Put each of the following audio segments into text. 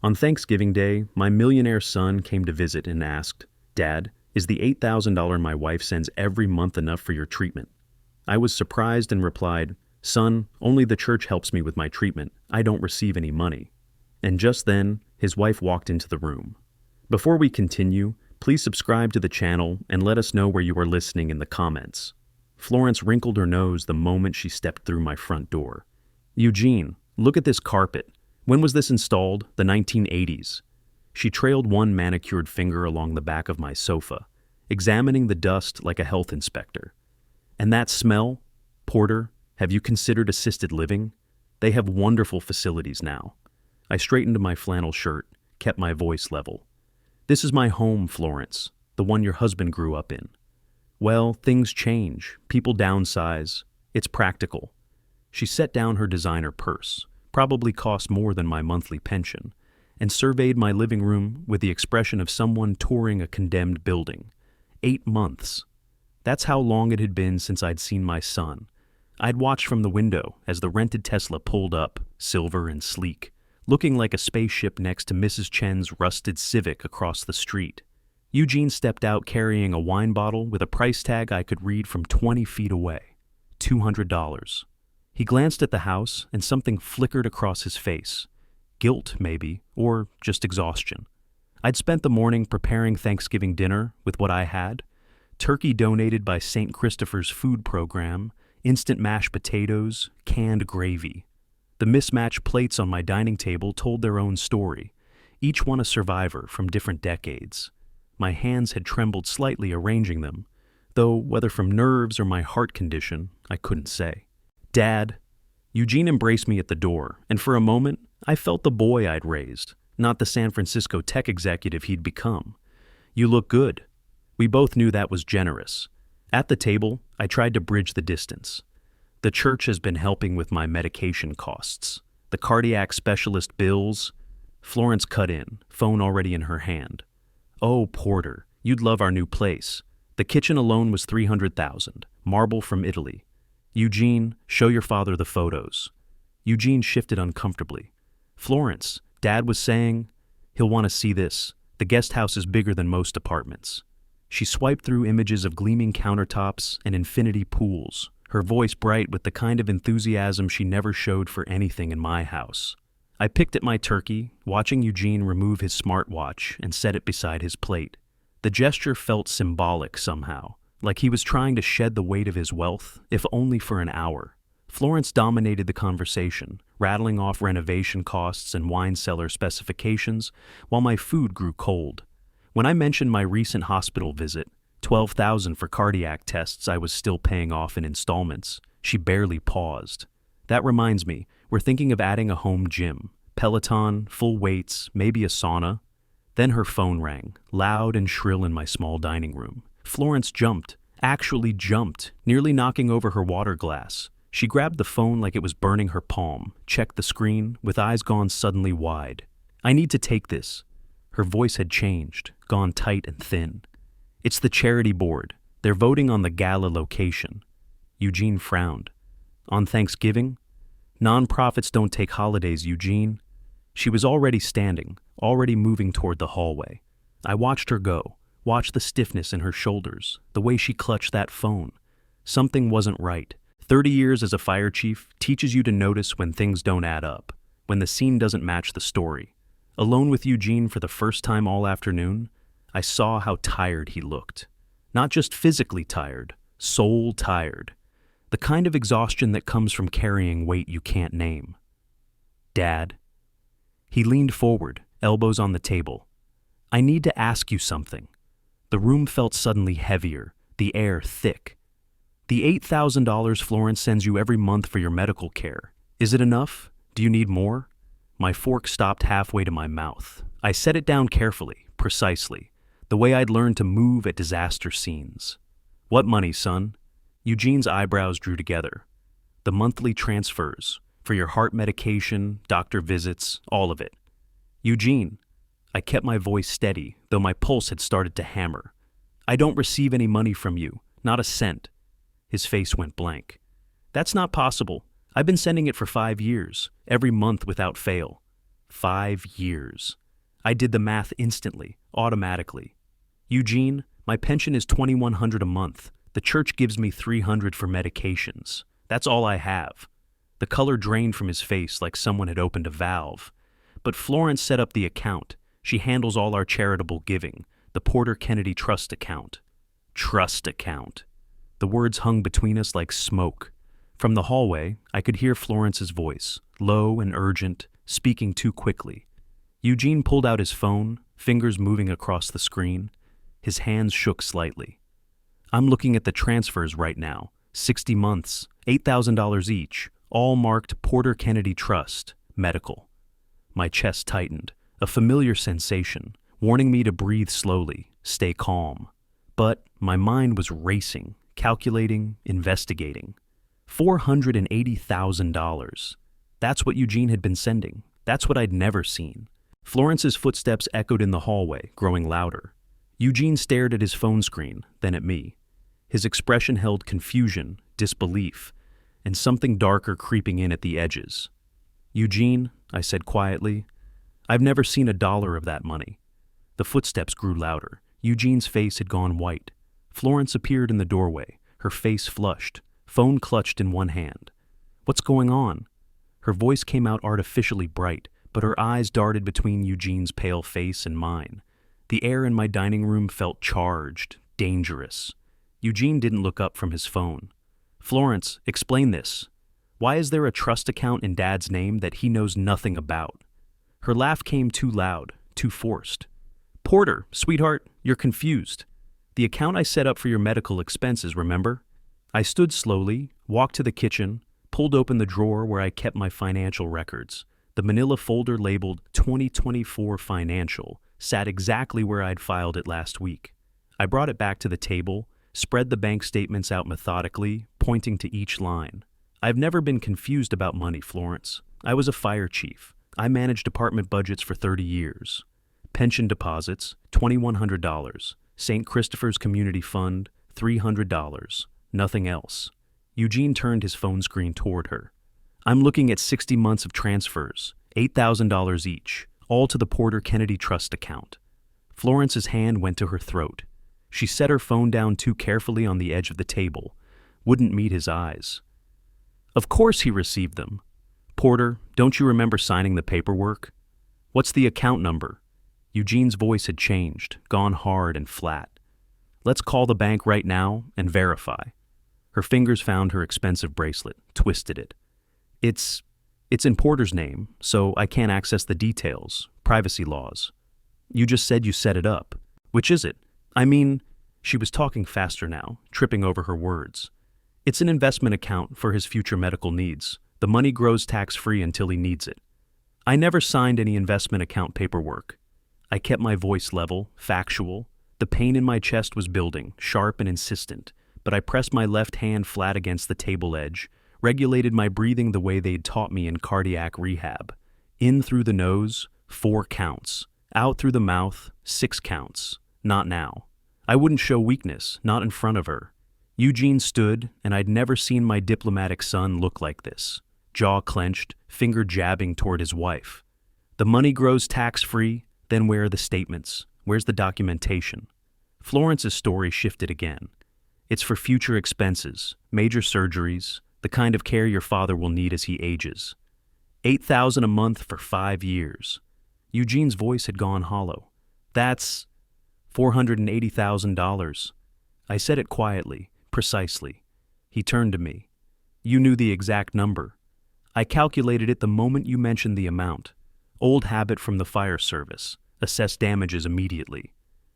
On Thanksgiving Day, my millionaire son came to visit and asked, "Dad, is the $8,000 my wife sends every month enough for your treatment?" I was surprised and replied, "Son, only the church helps me with my treatment. I don't receive any money." And just then, his wife walked into the room. Before we continue, please subscribe to the channel and let us know where you are listening in the comments. Florence wrinkled her nose the moment she stepped through my front door. "Eugene, look at this carpet. When was this installed? The 1980s. She trailed one manicured finger along the back of my sofa, examining the dust like a health inspector. "And that smell? Porter, have you considered assisted living? They have wonderful facilities now." I straightened my flannel shirt, kept my voice level. "This is my home, Florence, the one your husband grew up in." "Well, things change. People downsize. It's practical." She set down her designer purse, probably cost more than my monthly pension, and surveyed my living room with the expression of someone touring a condemned building. 8 months. That's how long it had been since I'd seen my son. I'd watched from the window as the rented Tesla pulled up, silver and sleek, looking like a spaceship next to Mrs. Chen's rusted Civic across the street. Eugene stepped out carrying a wine bottle with a price tag I could read from 20 feet away. $200. He glanced at the house and something flickered across his face. Guilt, maybe, or just exhaustion. I'd spent the morning preparing Thanksgiving dinner with what I had: turkey donated by St. Christopher's Food Program, instant mashed potatoes, canned gravy. The mismatched plates on my dining table told their own story, each one a survivor from different decades. My hands had trembled slightly arranging them, though whether from nerves or my heart condition, I couldn't say. "Dad." Eugene embraced me at the door, and for a moment, I felt the boy I'd raised, not the San Francisco tech executive he'd become. "You look good." We both knew that was generous. At the table, I tried to bridge the distance. "The church has been helping with my medication costs. The cardiac specialist bills." Florence cut in, phone already in her hand. "Oh, Porter, you'd love our new place. The kitchen alone was $300,000, marble from Italy. Eugene, show your father the photos." Eugene shifted uncomfortably. "Florence, Dad was saying he'll want to see this. The guest house is bigger than most apartments." She swiped through images of gleaming countertops and infinity pools, her voice bright with the kind of enthusiasm she never showed for anything in my house. I picked at my turkey, watching Eugene remove his smartwatch and set it beside his plate. The gesture felt symbolic somehow, like he was trying to shed the weight of his wealth, if only for an hour. Florence dominated the conversation, rattling off renovation costs and wine cellar specifications, while my food grew cold. When I mentioned my recent hospital visit, $12,000 for cardiac tests I was still paying off in installments, she barely paused. "That reminds me, we're thinking of adding a home gym, Peloton, full weights, maybe a sauna." Then her phone rang, loud and shrill in my small dining room. Florence jumped, actually jumped, nearly knocking over her water glass. She grabbed the phone like it was burning her palm, checked the screen, with eyes gone suddenly wide. "I need to take this." Her voice had changed, gone tight and thin. "It's the charity board. They're voting on the gala location." Eugene frowned. "On Thanksgiving? Nonprofits don't take holidays, Eugene." She was already standing, already moving toward the hallway. I watched her go. Watch the stiffness in her shoulders, the way she clutched that phone. Something wasn't right. 30 years as a fire chief teaches you to notice when things don't add up, when the scene doesn't match the story. Alone with Eugene for the first time all afternoon, I saw how tired he looked. Not just physically tired, soul tired. The kind of exhaustion that comes from carrying weight you can't name. "Dad." He leaned forward, elbows on the table. "I need to ask you something." The room felt suddenly heavier, the air thick. "The $8,000 Florence sends you every month for your medical care. Is it enough? Do you need more?" My fork stopped halfway to my mouth. I set it down carefully, precisely, the way I'd learned to move at disaster scenes. "What money, son?" Eugene's eyebrows drew together. "The monthly transfers, for your heart medication, doctor visits, all of it." "Eugene." I kept my voice steady, though my pulse had started to hammer. "I don't receive any money from you, not a cent." His face went blank. "That's not possible. I've been sending it for 5 years, every month without fail." 5 years. I did the math instantly, automatically. Eugene, my pension is $2,100 a month. The church gives me $300 for medications. That's all I have. The color drained from his face like someone had opened a valve. But Florence set up the account. She handles all our charitable giving, the Porter Kennedy Trust account. Trust account. The words hung between us like smoke. From the hallway, I could hear Florence's voice, low and urgent, speaking too quickly. Eugene pulled out his phone, fingers moving across the screen. His hands shook slightly. I'm looking at the transfers right now. 60 months, $8,000 each, all marked Porter Kennedy Trust, medical. My chest tightened, a familiar sensation, warning me to breathe slowly, stay calm. But my mind was racing, calculating, investigating. $480,000. That's what Eugene had been sending. That's what I'd never seen. Florence's footsteps echoed in the hallway, growing louder. Eugene stared at his phone screen, then at me. His expression held confusion, disbelief, and something darker creeping in at the edges. Eugene, I said quietly, I've never seen $1 of that money. The footsteps grew louder. Eugene's face had gone white. Florence appeared in the doorway, her face flushed, phone clutched in one hand. What's going on? Her voice came out artificially bright, but her eyes darted between Eugene's pale face and mine. The air in my dining room felt charged, dangerous. Eugene didn't look up from his phone. Florence, explain this. Why is there a trust account in Dad's name that he knows nothing about? Her laugh came too loud, too forced. Porter, sweetheart, you're confused. The account I set up for your medical expenses, remember? I stood slowly, walked to the kitchen, pulled open the drawer where I kept my financial records. The manila folder labeled 2024 Financial sat exactly where I'd filed it last week. I brought it back to the table, spread the bank statements out methodically, pointing to each line. I've never been confused about money, Florence. I was a fire chief. I managed department budgets for 30 years. Pension deposits, $2,100. St. Christopher's Community Fund, $300. Nothing else. Eugene turned his phone screen toward her. I'm looking at 60 months of transfers, $8,000 each, all to the Porter Kennedy Trust account. Florence's hand went to her throat. She set her phone down too carefully on the edge of the table, wouldn't meet his eyes. Of course he received them. Porter, don't you remember signing the paperwork? What's the account number? Eugene's voice had changed, gone hard and flat. Let's call the bank right now and verify. Her fingers found her expensive bracelet, twisted it. It's in Porter's name, so I can't access the details, privacy laws. You just said you set it up. Which is it? I mean, she was talking faster now, tripping over her words. It's an investment account for his future medical needs. The money grows tax-free until he needs it. I never signed any investment account paperwork. I kept my voice level, factual. The pain in my chest was building, sharp and insistent, but I pressed my left hand flat against the table edge, regulated my breathing the way they'd taught me in cardiac rehab. In through the nose, 4 counts. Out through the mouth, 6 counts. Not now. I wouldn't show weakness, not in front of her. Eugene stood, and I'd never seen my diplomatic son look like this. Jaw clenched, finger jabbing toward his wife. The money grows tax-free, then where are the statements? Where's the documentation? Florence's story shifted again. It's for future expenses, major surgeries, the kind of care your father will need as he ages. $8,000 a month for 5 years. Eugene's voice had gone hollow. That's $480,000. I said it quietly, precisely. He turned to me. You knew the exact number. I calculated it the moment you mentioned the amount. Old habit from the fire service. Assess damages immediately.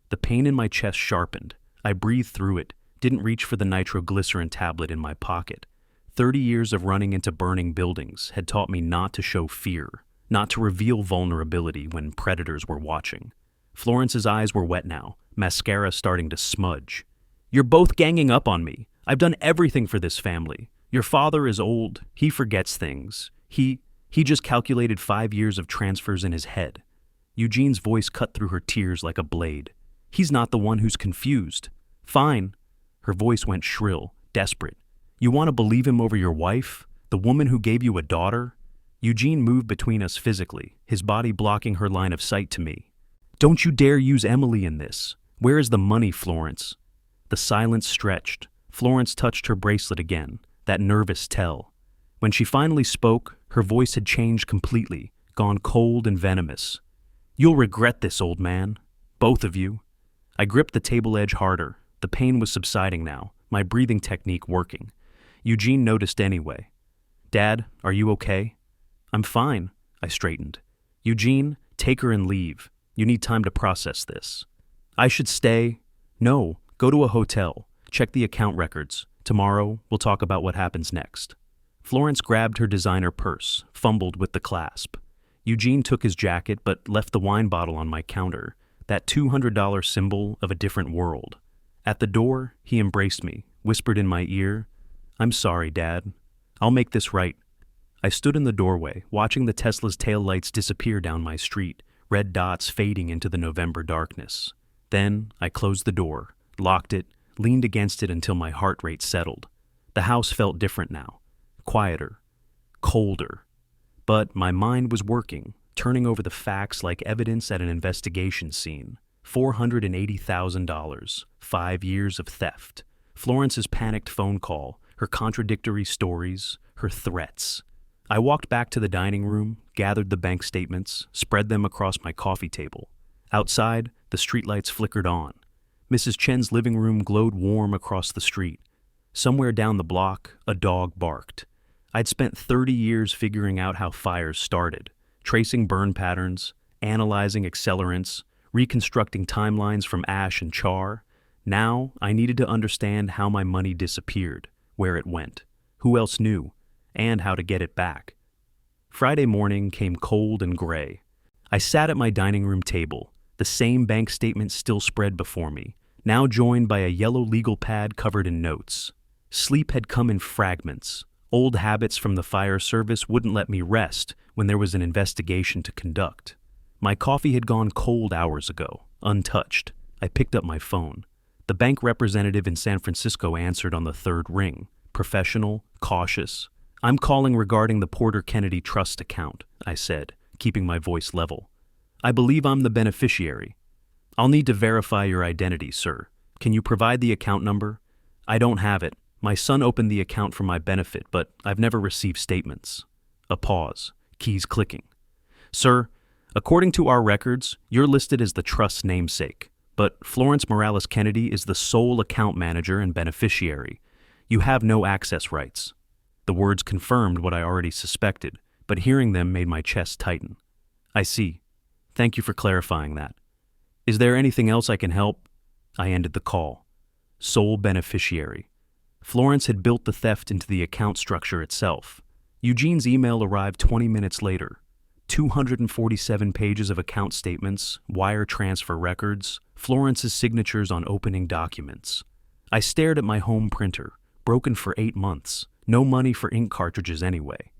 The pain in my chest sharpened. I breathed through it, didn't reach for the nitroglycerin tablet in my pocket. 30 years of running into burning buildings had taught me not to show fear, not to reveal vulnerability when predators were watching. Florence's eyes were wet now, mascara starting to smudge. You're both ganging up on me. I've done everything for this family. Your father is old. He forgets things. He just calculated 5 years of transfers in his head. Eugene's voice cut through her tears like a blade. He's not the one who's confused. Fine. Her voice went shrill, desperate. You want to believe him over your wife? The woman who gave you a daughter? Eugene moved between us physically, his body blocking her line of sight to me. "Don't you dare use Emily in this. Where is the money, Florence?" The silence stretched. Florence touched her bracelet again, that nervous tell. When she finally spoke, her voice had changed completely, gone cold and venomous. "You'll regret this, old man. Both of you." I gripped the table edge harder. The pain was subsiding now, my breathing technique working. Eugene noticed anyway. "Dad, are you okay?" "I'm fine," I straightened. "Eugene, take her and leave. You need time to process this." "I should stay." "No, go to a hotel. Check the account records. Tomorrow, we'll talk about what happens next." Florence grabbed her designer purse, fumbled with the clasp. Eugene took his jacket but left the wine bottle on my counter, that $200 symbol of a different world. At the door, he embraced me, whispered in my ear, "I'm sorry, Dad. I'll make this right." I stood in the doorway, watching the Tesla's taillights disappear down my street, red dots fading into the November darkness. Then I closed the door, locked it, leaned against it until my heart rate settled. The house felt different now, quieter, colder. But my mind was working, turning over the facts like evidence at an investigation scene. $480,000, 5 years of theft. Florence's panicked phone call, her contradictory stories, her threats. I walked back to the dining room, gathered the bank statements, spread them across my coffee table. Outside, the streetlights flickered on. Mrs. Chen's living room glowed warm across the street. Somewhere down the block, a dog barked. I'd spent 30 years figuring out how fires started, tracing burn patterns, analyzing accelerants, reconstructing timelines from ash and char. Now, I needed to understand how my money disappeared, where it went, who else knew, and how to get it back. Friday morning came cold and gray. I sat at my dining room table, the same bank statement still spread before me, now joined by a yellow legal pad covered in notes. Sleep had come in fragments. Old habits from the fire service wouldn't let me rest when there was an investigation to conduct. My coffee had gone cold hours ago, untouched. I picked up my phone. The bank representative in San Francisco answered on the third ring, professional, cautious. "I'm calling regarding the Porter Kennedy Trust account," I said, keeping my voice level. "I believe I'm the beneficiary." "I'll need to verify your identity, sir. Can you provide the account number?" "I don't have it. My son opened the account for my benefit, but I've never received statements." A pause, keys clicking. "Sir, according to our records, you're listed as the trust's namesake, but Florence Morales Kennedy is the sole account manager and beneficiary. You have no access rights." The words confirmed what I already suspected, but hearing them made my chest tighten. "I see. Thank you for clarifying that. Is there anything else I can help?" I ended the call. Sole beneficiary. Florence had built the theft into the account structure itself. Eugene's email arrived 20 minutes later. 247 pages of account statements, wire transfer records, Florence's signatures on opening documents. I stared at my home printer, broken for 8 months, no money for ink cartridges anyway.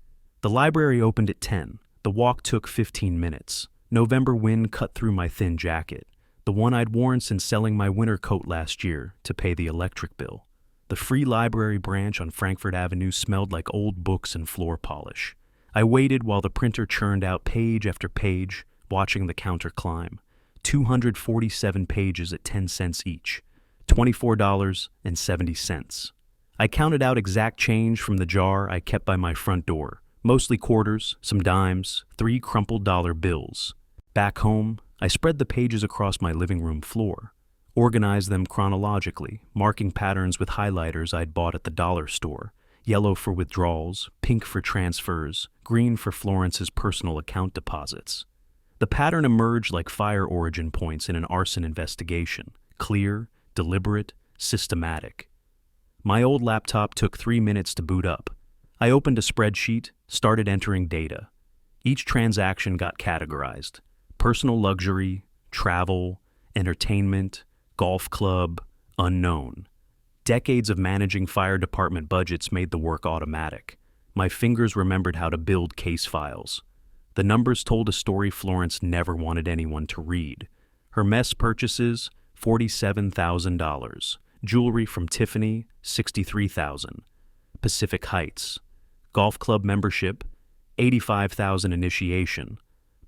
The library opened at 10. The walk took 15 minutes. November wind cut through my thin jacket, the one I'd worn since selling my winter coat last year to pay the electric bill. The free library branch on Frankfurt Avenue smelled like old books and floor polish. I waited while the printer churned out page after page, watching the counter climb. 247 pages at 10 cents each, $24.70. I counted out exact change from the jar I kept by my front door, mostly quarters, some dimes, 3 crumpled dollar bills. Back home, I spread the pages across my living room floor, organized them chronologically, marking patterns with highlighters I'd bought at the dollar store, yellow for withdrawals, pink for transfers, green for Florence's personal account deposits. The pattern emerged like fire origin points in an arson investigation, clear, deliberate, systematic. My old laptop took 3 minutes to boot up. I opened a spreadsheet, started entering data. Each transaction got categorized: personal luxury, travel, entertainment, golf club, unknown. Decades of managing fire department budgets made the work automatic. My fingers remembered how to build case files. The numbers told a story Florence never wanted anyone to read. Her mess purchases, $47,000. Jewelry from Tiffany, $63,000. Pacific Heights. Golf club membership, $85,000 initiation,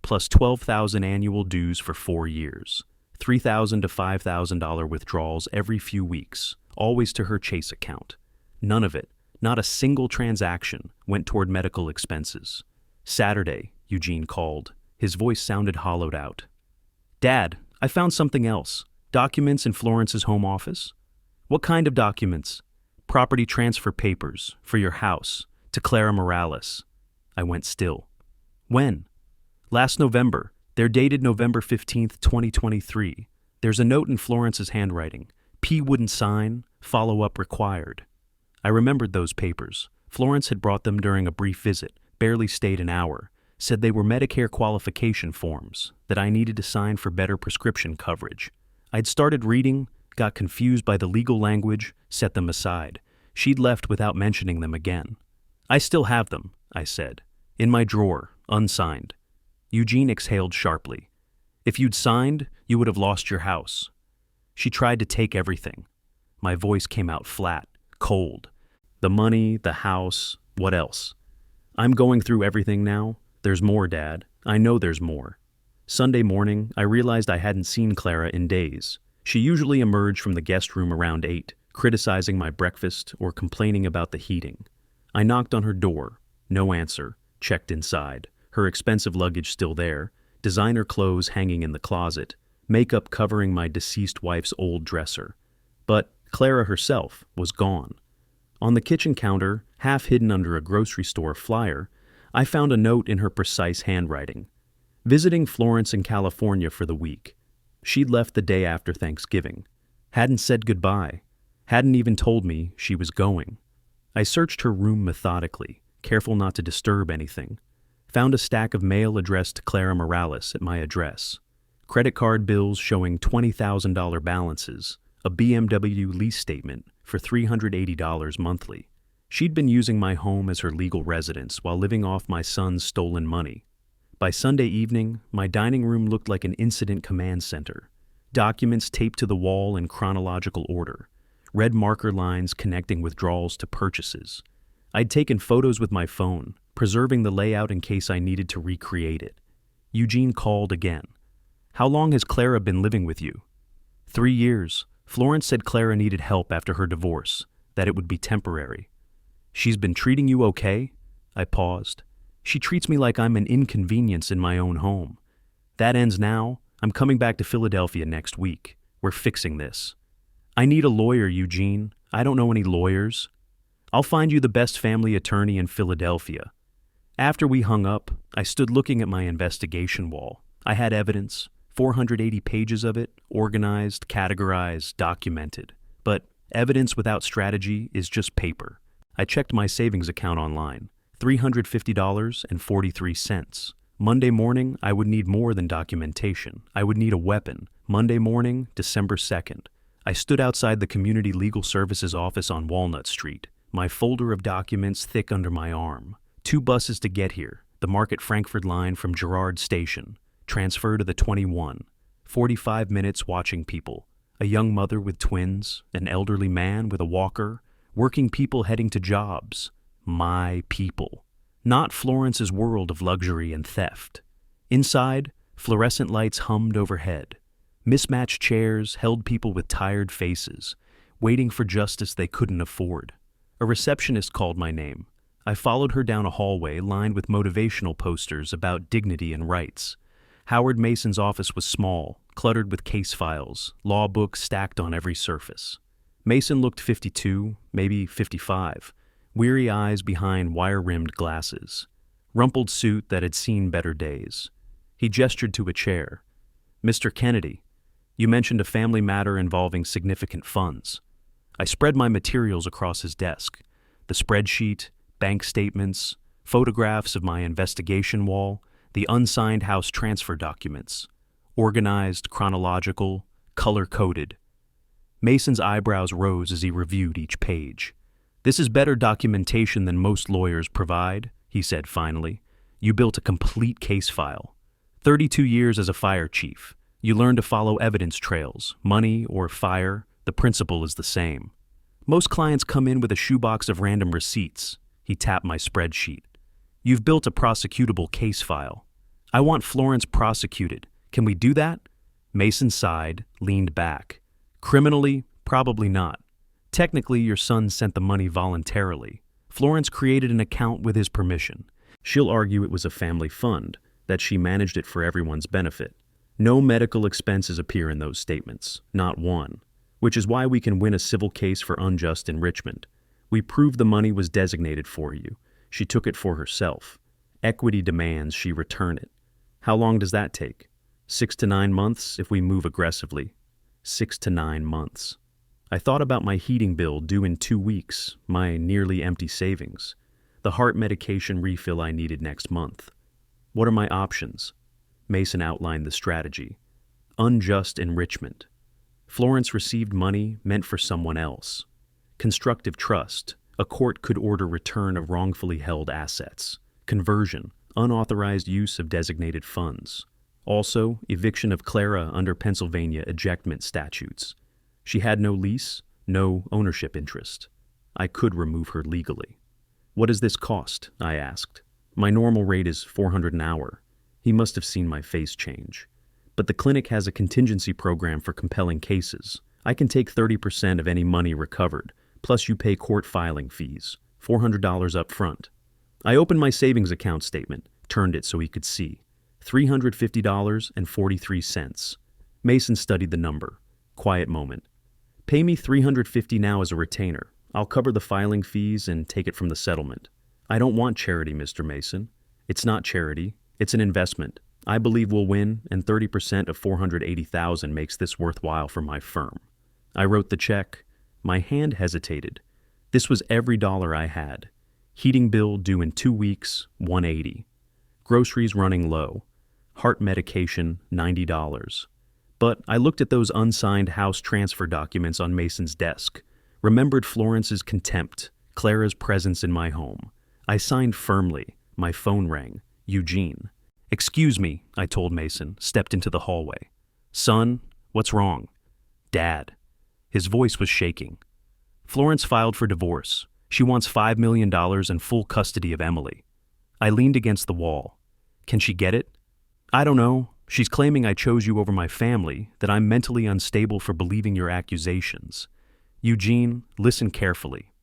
plus $12,000 annual dues for 4 years, $3,000 to $5,000 withdrawals every few weeks, always to her Chase account. None of it, not a single transaction, went toward medical expenses. Saturday, Eugene called. His voice sounded hollowed out. "Dad, I found something else. Documents in Florence's home office." "What kind of documents?" "Property transfer papers for your house to Clara Morales." I went still. "When?" "Last November. They're dated November 15th, 2023. There's a note in Florence's handwriting. P wouldn't sign, follow-up required." I remembered those papers. Florence had brought them during a brief visit, barely stayed an hour, said they were Medicare qualification forms that I needed to sign for better prescription coverage. I'd started reading, got confused by the legal language, set them aside. She'd left without mentioning them again. "I still have them," I said. "In my drawer, unsigned." Eugene exhaled sharply. "If you'd signed, you would have lost your house." She tried to take everything. My voice came out flat, cold. The money, the house, what else? "I'm going through everything now. There's more, Dad. I know there's more." Sunday morning, I realized I hadn't seen Clara in days. She usually emerged from the guest room around 8, criticizing my breakfast or complaining about the heating. I knocked on her door. No answer. Checked inside. Her expensive luggage still there, designer clothes hanging in the closet, makeup covering my deceased wife's old dresser. But Clara herself was gone. On the kitchen counter, half hidden under a grocery store flyer, I found a note in her precise handwriting. Visiting Florence in California for the week. She'd left the day after Thanksgiving. Hadn't said goodbye. Hadn't even told me she was going. I searched her room methodically, careful not to disturb anything. Found a stack of mail addressed to Clara Morales at my address. Credit card bills showing $20,000 balances. A BMW lease statement for $380 monthly. She'd been using my home as her legal residence while living off my son's stolen money. By Sunday evening, my dining room looked like an incident command center. Documents taped to the wall in chronological order. Red marker lines connecting withdrawals to purchases. I'd taken photos with my phone, preserving the layout in case I needed to recreate it. Eugene called again. "How long has Clara been living with you?" 3 years. Florence said Clara needed help after her divorce, that it would be temporary. "She's been treating you okay?" I paused. "She treats me like I'm an inconvenience in my own home. That ends now. I'm coming back to Philadelphia next week. We're fixing this." "I need a lawyer, Eugene. I don't know any lawyers." "I'll find you the best family attorney in Philadelphia." After we hung up, I stood looking at my investigation wall. I had evidence. 480 pages of it, organized, categorized, documented. But evidence without strategy is just paper. I checked my savings account online, $350.43. Monday morning, I would need more than documentation. I would need a weapon. Monday morning, December 2nd. I stood outside the Community Legal Services office on Walnut Street, my folder of documents thick under my arm. 2 buses to get here, the Market-Frankford line from Girard Station. Transfer to the 21. 45 minutes watching people. A young mother with twins, an elderly man with a walker, working people heading to jobs. My people. Not Florence's world of luxury and theft. Inside, fluorescent lights hummed overhead. Mismatched chairs held people with tired faces, waiting for justice they couldn't afford. A receptionist called my name. I followed her down a hallway lined with motivational posters about dignity and rights. Howard Mason's office was small, cluttered with case files, law books stacked on every surface. Mason looked 52, maybe 55, weary eyes behind wire-rimmed glasses, rumpled suit that had seen better days. He gestured to a chair. "Mr. Kennedy, you mentioned a family matter involving significant funds." I spread my materials across his desk. The spreadsheet, bank statements, photographs of my investigation wall, the unsigned house transfer documents, organized, chronological, color-coded. Mason's eyebrows rose as he reviewed each page. "This is better documentation than most lawyers provide," he said finally. "You built a complete case file. 32 years as a fire chief. You learned to follow evidence trails, money or fire, the principle is the same. Most clients come in with a shoebox of random receipts." He tapped my spreadsheet. You've built a prosecutable case file. I want Florence prosecuted. Can we do that? Mason sighed, leaned back. Criminally, probably not. Technically, your son sent the money voluntarily. Florence created an account with his permission. She'll argue it was a family fund, that she managed it for everyone's benefit. No medical expenses appear in those statements, not one, which is why we can win a civil case for unjust enrichment. We prove the money was designated for you. She took it for herself. Equity demands she return it. How long does that take? 6 to 9 months if we move aggressively. 6 to 9 months. I thought about my heating bill due in 2 weeks, my nearly empty savings, the heart medication refill I needed next month. What are my options? Mason outlined the strategy. Unjust enrichment. Florence received money meant for someone else. Constructive trust. A court could order return of wrongfully held assets. Conversion. Unauthorized use of designated funds. Also, eviction of Clara under Pennsylvania ejectment statutes. She had no lease, no ownership interest. I could remove her legally. What does this cost? I asked. My normal rate is $400 an hour. He must have seen my face change. But the clinic has a contingency program for compelling cases. I can take 30% of any money recovered, plus you pay court filing fees, $400 up front. I opened my savings account statement, turned it so he could see. $350.43. Mason studied the number. Quiet moment. Pay me $350 now as a retainer. I'll cover the filing fees and take it from the settlement. I don't want charity, Mr. Mason. It's not charity. It's an investment. I believe we'll win, and 30% of $480,000 makes this worthwhile for my firm. I wrote the check. My hand hesitated. This was every dollar I had. Heating bill due in 2 weeks, $180. Groceries running low. Heart medication, $90. But I looked at those unsigned house transfer documents on Mason's desk, remembered Florence's contempt, Clara's presence in my home. I signed firmly. My phone rang. Eugene. "Excuse me," I told Mason, stepped into the hallway. "Son, what's wrong?" "Dad." His voice was shaking. "Florence filed for divorce. She wants $5 million and full custody of Emily." I leaned against the wall. "Can she get it?" "I don't know. She's claiming I chose you over my family, that I'm mentally unstable for believing your accusations." "Eugene, listen carefully."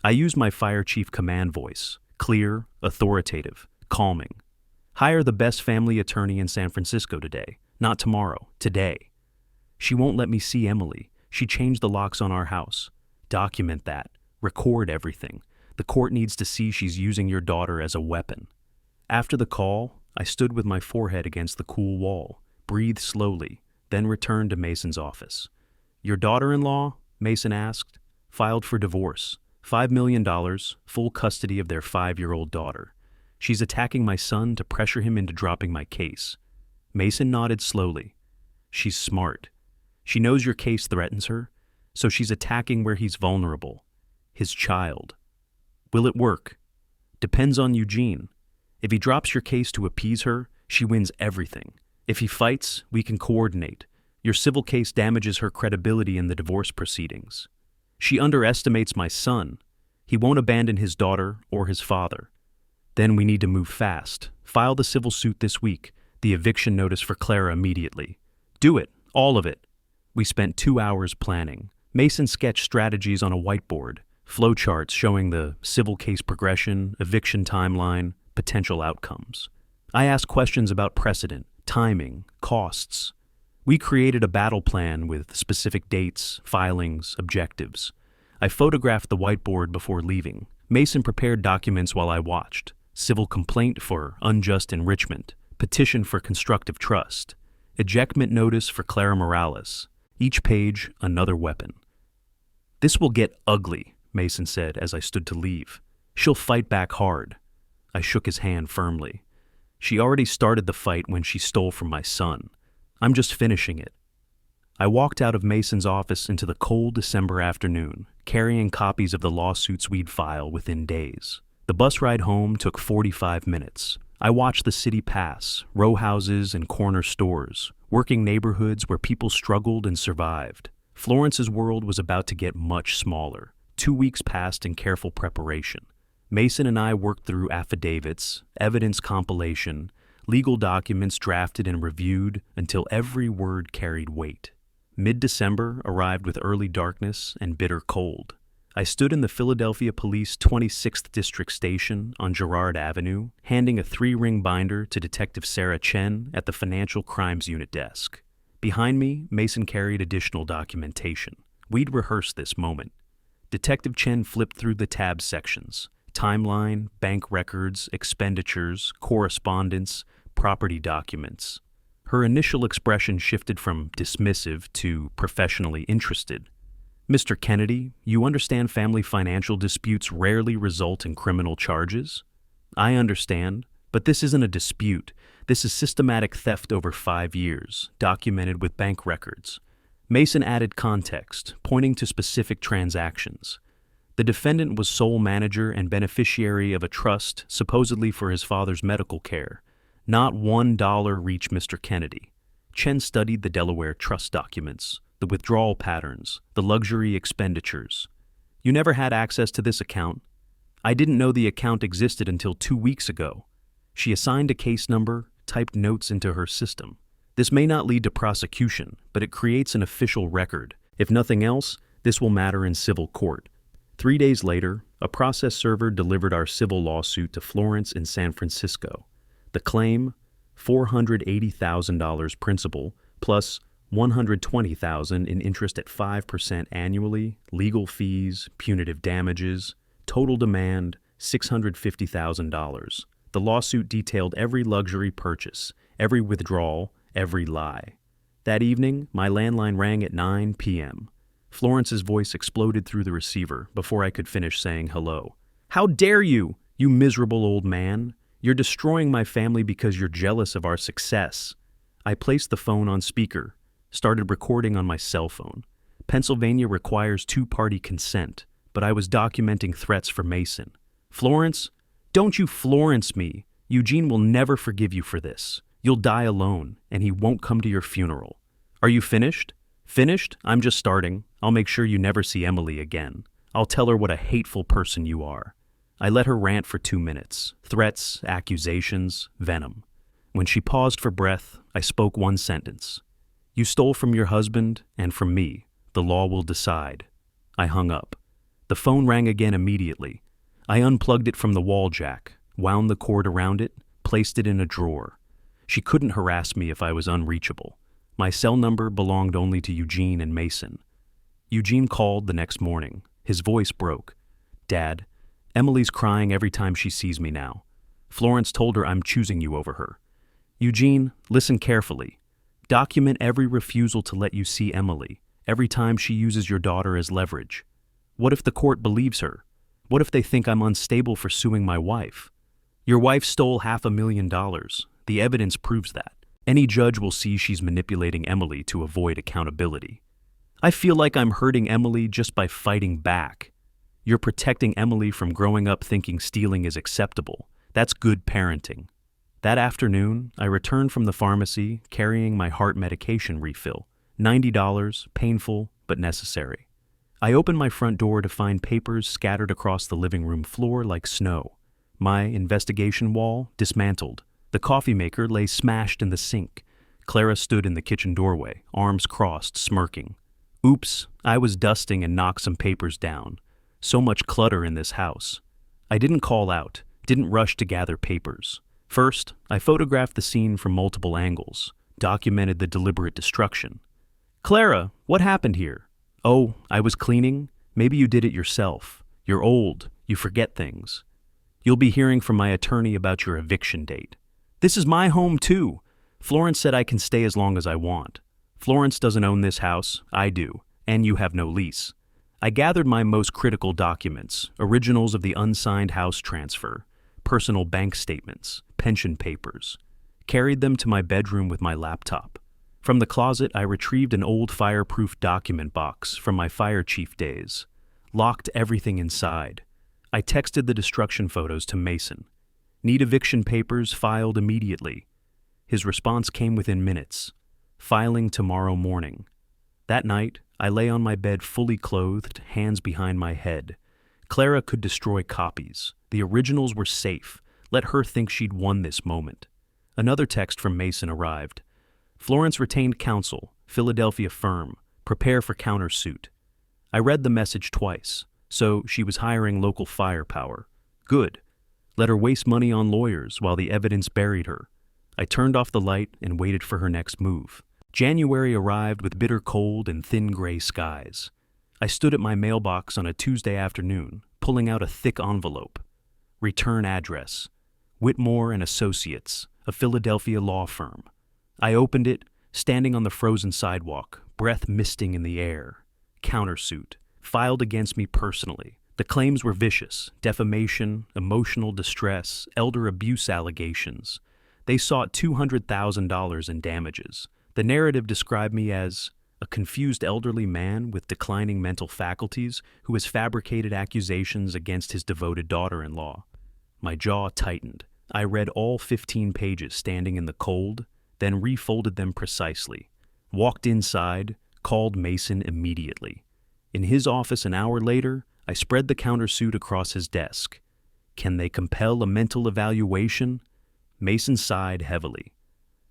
I used my fire chief command voice, clear, authoritative, calming. "Hire the best family attorney in San Francisco today, not tomorrow, today." "She won't let me see Emily. She changed the locks on our house." "Document that. Record everything. The court needs to see she's using your daughter as a weapon." After the call, I stood with my forehead against the cool wall, breathed slowly, then returned to Mason's office. "Your daughter-in-law," Mason asked, "filed for divorce. $5 million, full custody of their 5-year-old daughter. She's attacking my son to pressure him into dropping my case." Mason nodded slowly. "She's smart. She knows your case threatens her, so she's attacking where he's vulnerable. His child. Will it work? Depends on Eugene. If he drops your case to appease her, she wins everything. If he fights, we can coordinate. Your civil case damages her credibility in the divorce proceedings. She underestimates my son. He won't abandon his daughter or his father. Then we need to move fast. File the civil suit this week, the eviction notice for Clara immediately. Do it, all of it." We spent 2 hours planning. Mason sketched strategies on a whiteboard, flowcharts showing the civil case progression, eviction timeline, potential outcomes. I asked questions about precedent, timing, costs. We created a battle plan with specific dates, filings, objectives. I photographed the whiteboard before leaving. Mason prepared documents while I watched. Civil complaint for unjust enrichment, petition for constructive trust, ejectment notice for Clara Morales. Each page, another weapon. "This will get ugly," Mason said as I stood to leave. "She'll fight back hard." I shook his hand firmly. "She already started the fight when she stole from my son. I'm just finishing it." I walked out of Mason's office into the cold December afternoon, carrying copies of the lawsuits we'd file within days. The bus ride home took 45 minutes. I watched the city pass, row houses and corner stores, working neighborhoods where people struggled and survived. Florence's world was about to get much smaller. 2 weeks passed in careful preparation. Mason and I worked through affidavits, evidence compilation, legal documents drafted and reviewed until every word carried weight. Mid-December arrived with early darkness and bitter cold. I stood in the Philadelphia Police 26th District Station on Girard Avenue, handing a 3-ring binder to Detective Sarah Chen at the Financial Crimes Unit desk. Behind me, Mason carried additional documentation. We'd rehearsed this moment. Detective Chen flipped through the tab sections: timeline, bank records, expenditures, correspondence, property documents. Her initial expression shifted from dismissive to professionally interested. "Mr. Kennedy, you understand family financial disputes rarely result in criminal charges?" "I understand, but this isn't a dispute. This is systematic theft over 5 years, documented with bank records." Mason added context, pointing to specific transactions. The defendant was sole manager and beneficiary of a trust supposedly for his father's medical care. Not $1 reached Mr. Kennedy. Chen studied the Delaware trust documents, the withdrawal patterns, the luxury expenditures. "You never had access to this account?" "I didn't know the account existed until 2 weeks ago." She assigned a case number, typed notes into her system. "This may not lead to prosecution, but it creates an official record. If nothing else, this will matter in civil court." 3 days later, a process server delivered our civil lawsuit to Florence in San Francisco. The claim, $480,000 principal, plus $120,000 in interest at 5% annually, legal fees, punitive damages, total demand, $650,000. The lawsuit detailed every luxury purchase, every withdrawal, every lie. That evening, my landline rang at 9 p.m. Florence's voice exploded through the receiver before I could finish saying hello. "How dare you, you miserable old man! You're destroying my family because you're jealous of our success." I placed the phone on speaker, started recording on my cell phone. Pennsylvania requires 2-party consent, but I was documenting threats for Mason. "Florence, don't you Florence me. Eugene will never forgive you for this. You'll die alone, and he won't come to your funeral." "Are you finished?" "Finished? I'm just starting. I'll make sure you never see Emily again. I'll tell her what a hateful person you are." I let her rant for 2 minutes. Threats, accusations, venom. When she paused for breath, I spoke one sentence. "You stole from your husband and from me. The law will decide." I hung up. The phone rang again immediately. I unplugged it from the wall jack, wound the cord around it, placed it in a drawer. She couldn't harass me if I was unreachable. My cell number belonged only to Eugene and Mason. Eugene called the next morning. His voice broke. "Dad, Emily's crying every time she sees me now. Florence told her I'm choosing you over her." "Eugene, listen carefully. Document every refusal to let you see Emily, every time she uses your daughter as leverage. What if the court believes her? What if they think I'm unstable for suing my wife? Your wife stole $500,000. The evidence proves that. Any judge will see she's manipulating Emily to avoid accountability. I feel like I'm hurting Emily just by fighting back. You're protecting Emily from growing up thinking stealing is acceptable. That's good parenting." That afternoon, I returned from the pharmacy carrying my heart medication refill. $90, painful, but necessary. I opened my front door to find papers scattered across the living room floor like snow. My investigation wall dismantled. The coffee maker lay smashed in the sink. Clara stood in the kitchen doorway, arms crossed, smirking. Oops, I was dusting and knocked some papers down. So much clutter in this house. I didn't call out, didn't rush to gather papers. First, I photographed the scene from multiple angles, documented the deliberate destruction. "Clara, what happened here?" "Oh, I was cleaning. Maybe you did it yourself. You're old. You forget things. You'll be hearing from my attorney about your eviction date." "This is my home too. Florence said I can stay as long as I want." "Florence doesn't own this house. I do. And you have no lease." I gathered my most critical documents, originals of the unsigned house transfer, personal bank statements, pension papers. Carried them to my bedroom with my laptop. From the closet, I retrieved an old fireproof document box from my fire chief days. Locked everything inside. I texted the destruction photos to Mason. "Need eviction papers filed immediately." His response came within minutes. "Filing tomorrow morning." That night, I lay on my bed fully clothed, hands behind my head. Clara could destroy copies. The originals were safe. Let her think she'd won this moment. Another text from Mason arrived. Florence retained counsel, Philadelphia firm, prepare for countersuit. I read the message twice, so she was hiring local firepower. Good. Let her waste money on lawyers while the evidence buried her. I turned off the light and waited for her next move. January arrived with bitter cold and thin gray skies. I stood at my mailbox on a Tuesday afternoon, pulling out a thick envelope. Return address. Whitmore and Associates, a Philadelphia law firm. I opened it, standing on the frozen sidewalk, breath misting in the air. Countersuit, filed against me personally. The claims were vicious: defamation, emotional distress, elder abuse allegations. They sought $200,000 in damages. The narrative described me as a confused elderly man with declining mental faculties who has fabricated accusations against his devoted daughter-in-law. My jaw tightened. I read all 15 pages standing in the cold, then refolded them precisely. Walked inside, called Mason immediately. In his office an hour later, I spread the countersuit across his desk. Can they compel a mental evaluation? Mason sighed heavily.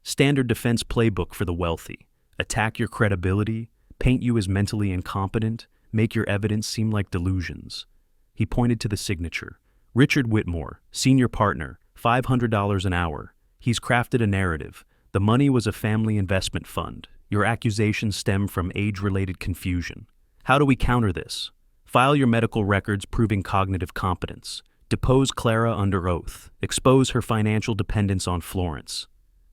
Standard defense playbook for the wealthy. Attack your credibility, paint you as mentally incompetent, make your evidence seem like delusions. He pointed to the signature. Richard Whitmore, senior partner, $500 an hour. He's crafted a narrative. The money was a family investment fund. Your accusations stem from age-related confusion. How do we counter this? File your medical records proving cognitive competence. Depose Clara under oath. Expose her financial dependence on Florence.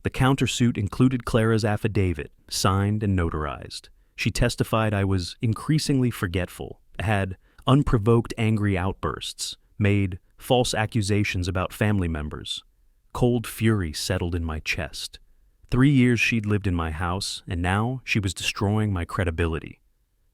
The countersuit included Clara's affidavit, signed and notarized. She testified I was increasingly forgetful, had unprovoked angry outbursts, made false accusations about family members. Cold fury settled in my chest. 3 years she'd lived in my house, and now she was destroying my credibility.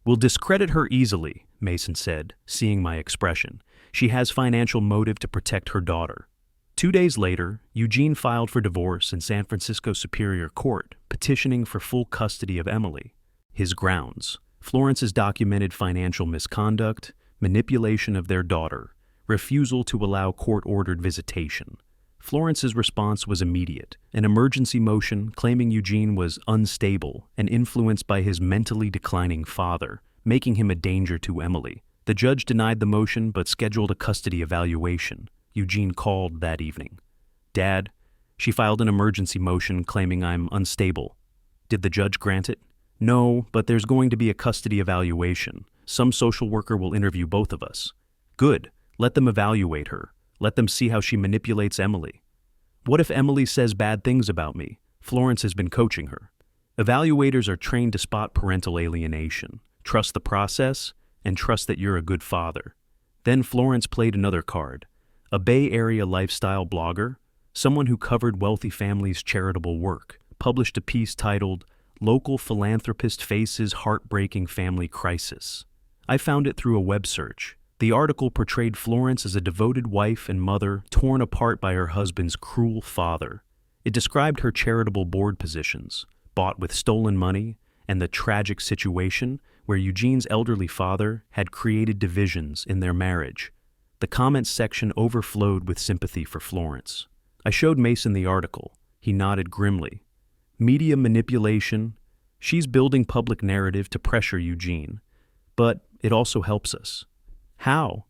We'll discredit her easily, Mason said, seeing my expression. She has financial motive to protect her daughter. 2 days later, Eugene filed for divorce in San Francisco Superior Court, petitioning for full custody of Emily. His grounds: Florence's documented financial misconduct, manipulation of their daughter, refusal to allow court-ordered visitation. Florence's response was immediate, an emergency motion claiming Eugene was unstable and influenced by his mentally declining father, making him a danger to Emily. The judge denied the motion but scheduled a custody evaluation. Eugene called that evening. Dad, she filed an emergency motion claiming I'm unstable. Did the judge grant it? No, but there's going to be a custody evaluation. Some social worker will interview both of us. Good. Let them evaluate her. Let them see how she manipulates Emily. What if Emily says bad things about me? Florence has been coaching her. Evaluators are trained to spot parental alienation. Trust the process, and trust that you're a good father. Then Florence played another card. A Bay Area lifestyle blogger, someone who covered wealthy families' charitable work, published a piece titled, "Local Philanthropist Faces Heartbreaking Family Crisis." I found it through a web search. The article portrayed Florence as a devoted wife and mother torn apart by her husband's cruel father. It described her charitable board positions, bought with stolen money, and the tragic situation where Eugene's elderly father had created divisions in their marriage. The comments section overflowed with sympathy for Florence. I showed Mason the article. He nodded grimly. Media manipulation. She's building public narrative to pressure Eugene. But it also helps us. How?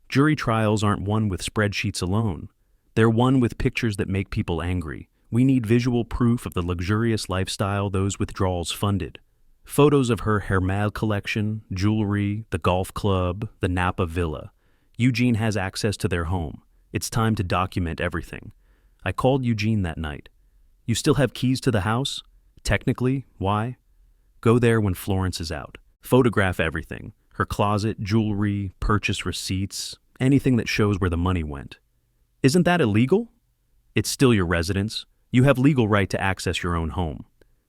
Jury trials aren't won with spreadsheets alone. They're won with pictures that make people angry. We need visual proof of the luxurious lifestyle those withdrawals funded. Photos of her Hermès collection, jewelry, the golf club, the Napa villa. Eugene has access to their home. It's time to document everything. I called Eugene that night. You still have keys to the house? Technically, why? Go there when Florence is out. Photograph everything. Her closet, jewelry, purchase receipts, anything that shows where the money went. Isn't that illegal? It's still your residence. You have legal right to access your own home.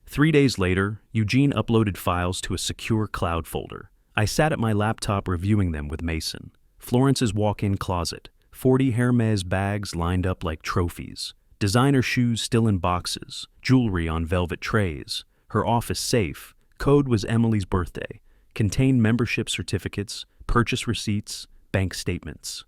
3 days later, Eugene uploaded files to a secure cloud folder. I sat at my laptop reviewing them with Mason. Florence's walk-in closet, 40 Hermès bags lined up like trophies, designer shoes still in boxes, jewelry on velvet trays, her office safe, code was Emily's birthday, contained membership certificates, purchase receipts, bank statements.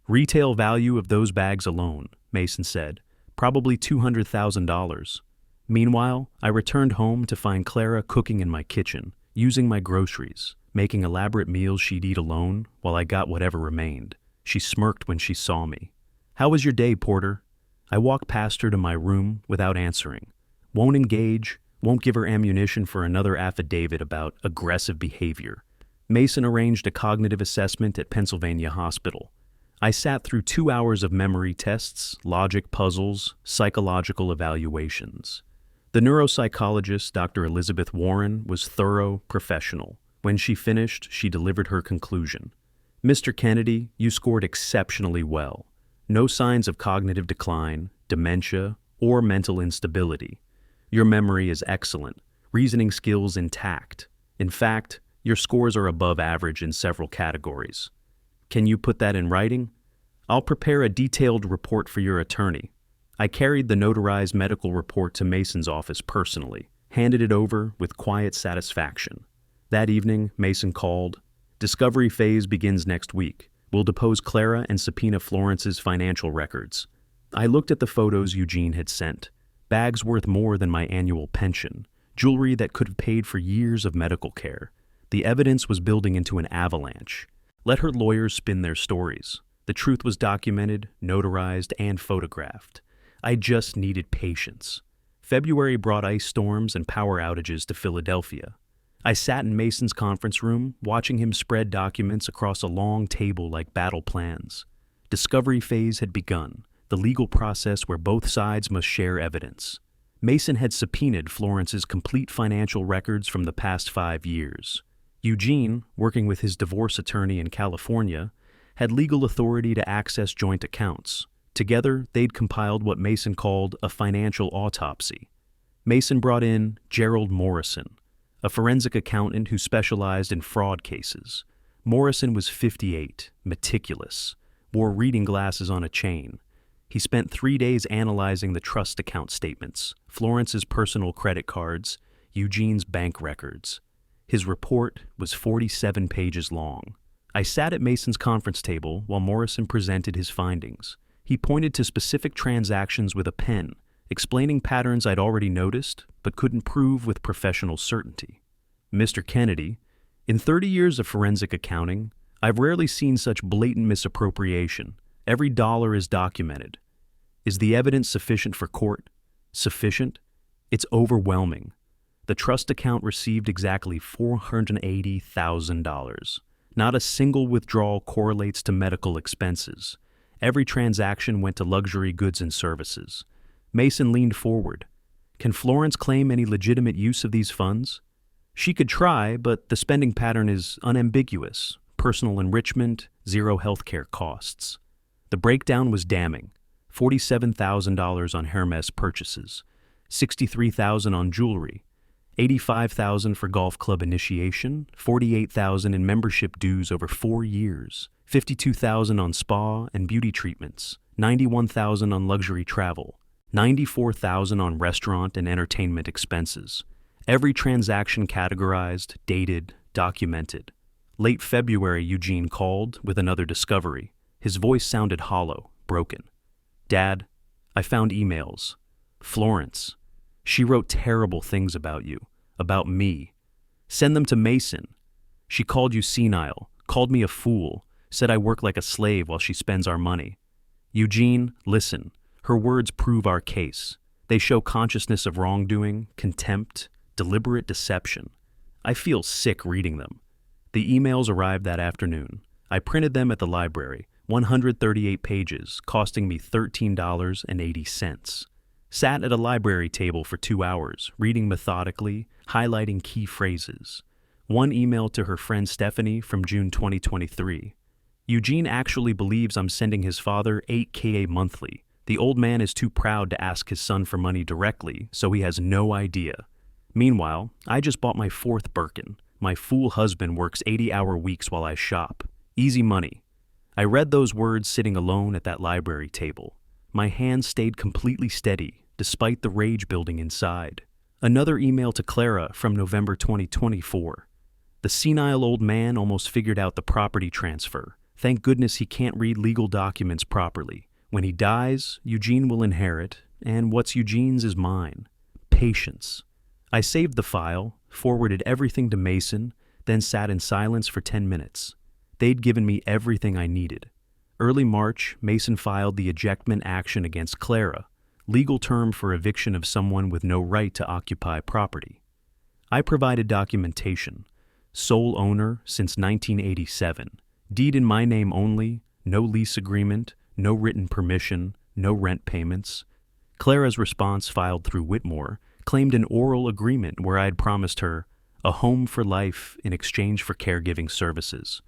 Retail value of those bags alone, Mason said, probably $200,000. Meanwhile, I returned home to find Clara cooking in my kitchen, using my groceries, making elaborate meals she'd eat alone while I got whatever remained. She smirked when she saw me. "How was your day, Porter?" I walked past her to my room without answering. Won't engage, won't give her ammunition for another affidavit about aggressive behavior. Mason arranged a cognitive assessment at Pennsylvania Hospital. I sat through 2 hours of memory tests, logic puzzles, psychological evaluations. The neuropsychologist, Dr. Elizabeth Warren, was thorough, professional. When she finished, she delivered her conclusion. "Mr. Kennedy, you scored exceptionally well. No signs of cognitive decline, dementia, or mental instability. Your memory is excellent, reasoning skills intact. In fact, your scores are above average in several categories. Can you put that in writing? I'll prepare a detailed report for your attorney." I carried the notarized medical report to Mason's office personally, handed it over with quiet satisfaction. That evening, Mason called. "Discovery phase begins next week. We'll depose Clara and subpoena Florence's financial records." I looked at the photos Eugene had sent. Bags worth more than my annual pension, jewelry that could have paid for years of medical care. The evidence was building into an avalanche. Let her lawyers spin their stories. The truth was documented, notarized, and photographed. I just needed patience. February brought ice storms and power outages to Philadelphia. I sat in Mason's conference room, watching him spread documents across a long table like battle plans. Discovery phase had begun, the legal process where both sides must share evidence. Mason had subpoenaed Florence's complete financial records from the past 5 years. Eugene, working with his divorce attorney in California, had legal authority to access joint accounts. Together, they'd compiled what Mason called a financial autopsy. Mason brought in Gerald Morrison, a forensic accountant who specialized in fraud cases. Morrison was 58, meticulous, wore reading glasses on a chain. He spent 3 days analyzing the trust account statements, Florence's personal credit cards, Eugene's bank records. His report was 47 pages long. I sat at Mason's conference table while Morrison presented his findings. He pointed to specific transactions with a pen, explaining patterns I'd already noticed but couldn't prove with professional certainty. "Mr. Kennedy, in 30 years of forensic accounting, I've rarely seen such blatant misappropriation. Every dollar is documented. Is the evidence sufficient for court? Sufficient? It's overwhelming. The trust account received exactly $480,000. Not a single withdrawal correlates to medical expenses. Every transaction went to luxury goods and services." Mason leaned forward. "Can Florence claim any legitimate use of these funds?" "She could try, but the spending pattern is unambiguous. Personal enrichment, zero healthcare costs." The breakdown was damning. $47,000 on Hermes purchases, $63,000 on jewelry, $85,000 for golf club initiation, $48,000 in membership dues over 4 years, $52,000 on spa and beauty treatments, $91,000 on luxury travel, $94,000 on restaurant and entertainment expenses. Every transaction categorized, dated, documented. Late February, Eugene called with another discovery. His voice sounded hollow, broken. "Dad, I found emails. Florence. She wrote terrible things about you, about me. Send them to Mason. She called you senile, called me a fool, said I work like a slave while she spends our money. Eugene, listen. Her words prove our case. They show consciousness of wrongdoing, contempt, deliberate deception. I feel sick reading them." The emails arrived that afternoon. I printed them at the library, 138 pages, costing me $13.80. Sat at a library table for 2 hours, reading methodically, highlighting key phrases. One email to her friend Stephanie from June 2023. "Eugene actually believes I'm sending his father $8K monthly. The old man is too proud to ask his son for money directly, so he has no idea. Meanwhile, I just bought my 4th Birkin. My fool husband works 80-hour weeks while I shop. Easy money." I read those words sitting alone at that library table. My hands stayed completely steady, despite the rage building inside. Another email to Clara from November 2024. "The senile old man almost figured out the property transfer. Thank goodness he can't read legal documents properly. When he dies, Eugene will inherit, and what's Eugene's is mine. Patience. I saved the file, forwarded everything to Mason, then sat in silence for 10 minutes. They'd given me everything I needed. Early March, Mason filed the ejectment action against Clara, legal term for eviction of someone with no right to occupy property. I provided documentation. Sole owner since 1987. Deed in my name only, no lease agreement, no written permission, no rent payments. Clara's response, filed through Whitmore, claimed an oral agreement where I had promised her a home for life in exchange for caregiving services.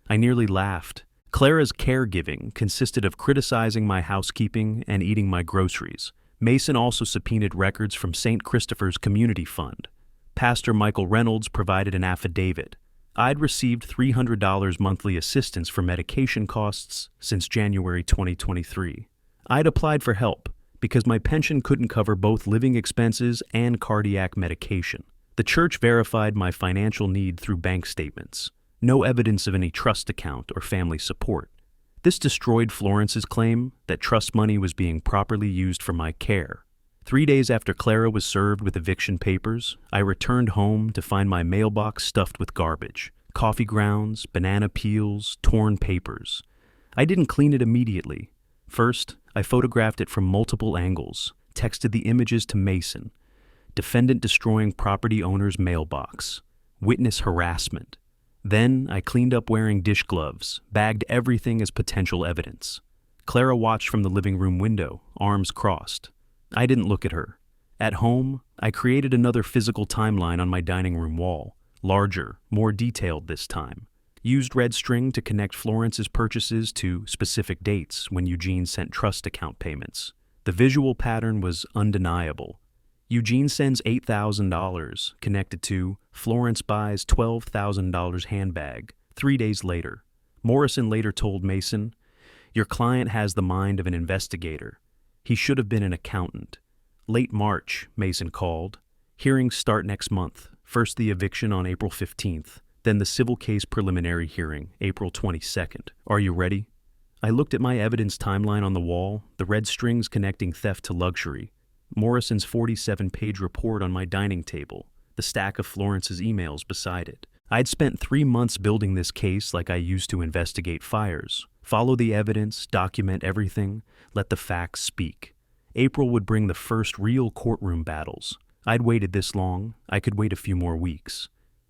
I nearly laughed. Clara's caregiving consisted of criticizing my housekeeping and eating my groceries. Mason also subpoenaed records from St. Christopher's Community Fund. Pastor Michael Reynolds provided an affidavit. I'd received $300 monthly assistance for medication costs since January 2023. I'd applied for help because my pension couldn't cover both living expenses and cardiac medication. The church verified my financial need through bank statements. No evidence of any trust account or family support. This destroyed Florence's claim that trust money was being properly used for my care. 3 days after Clara was served with eviction papers, I returned home to find my mailbox stuffed with garbage, coffee grounds, banana peels, torn papers. I didn't clean it immediately. First, I photographed it from multiple angles, texted the images to Mason. Defendant destroying property owner's mailbox. Witness harassment. Then I cleaned up wearing dish gloves, bagged everything as potential evidence. Clara watched from the living room window, arms crossed. I didn't look at her. At home, I created another physical timeline on my dining room wall, larger, more detailed this time. Used red string to connect Florence's purchases to specific dates when Eugene sent trust account payments. The visual pattern was undeniable. Eugene sends $8,000 connected to Florence buys $12,000 handbag 3 days later. Morrison later told Mason, "Your client has the mind of an investigator. He should have been an accountant." Late March, Mason called. Hearings start next month. First the eviction on April 15th, then the civil case preliminary hearing, April 22nd. Are you ready? I looked at my evidence timeline on the wall, the red strings connecting theft to luxury. Morrison's 47-page report on my dining table, the stack of Florence's emails beside it. I'd spent 3 months building this case like I used to investigate fires. Follow the evidence, document everything, let the facts speak. April would bring the first real courtroom battles. I'd waited this long, I could wait a few more weeks.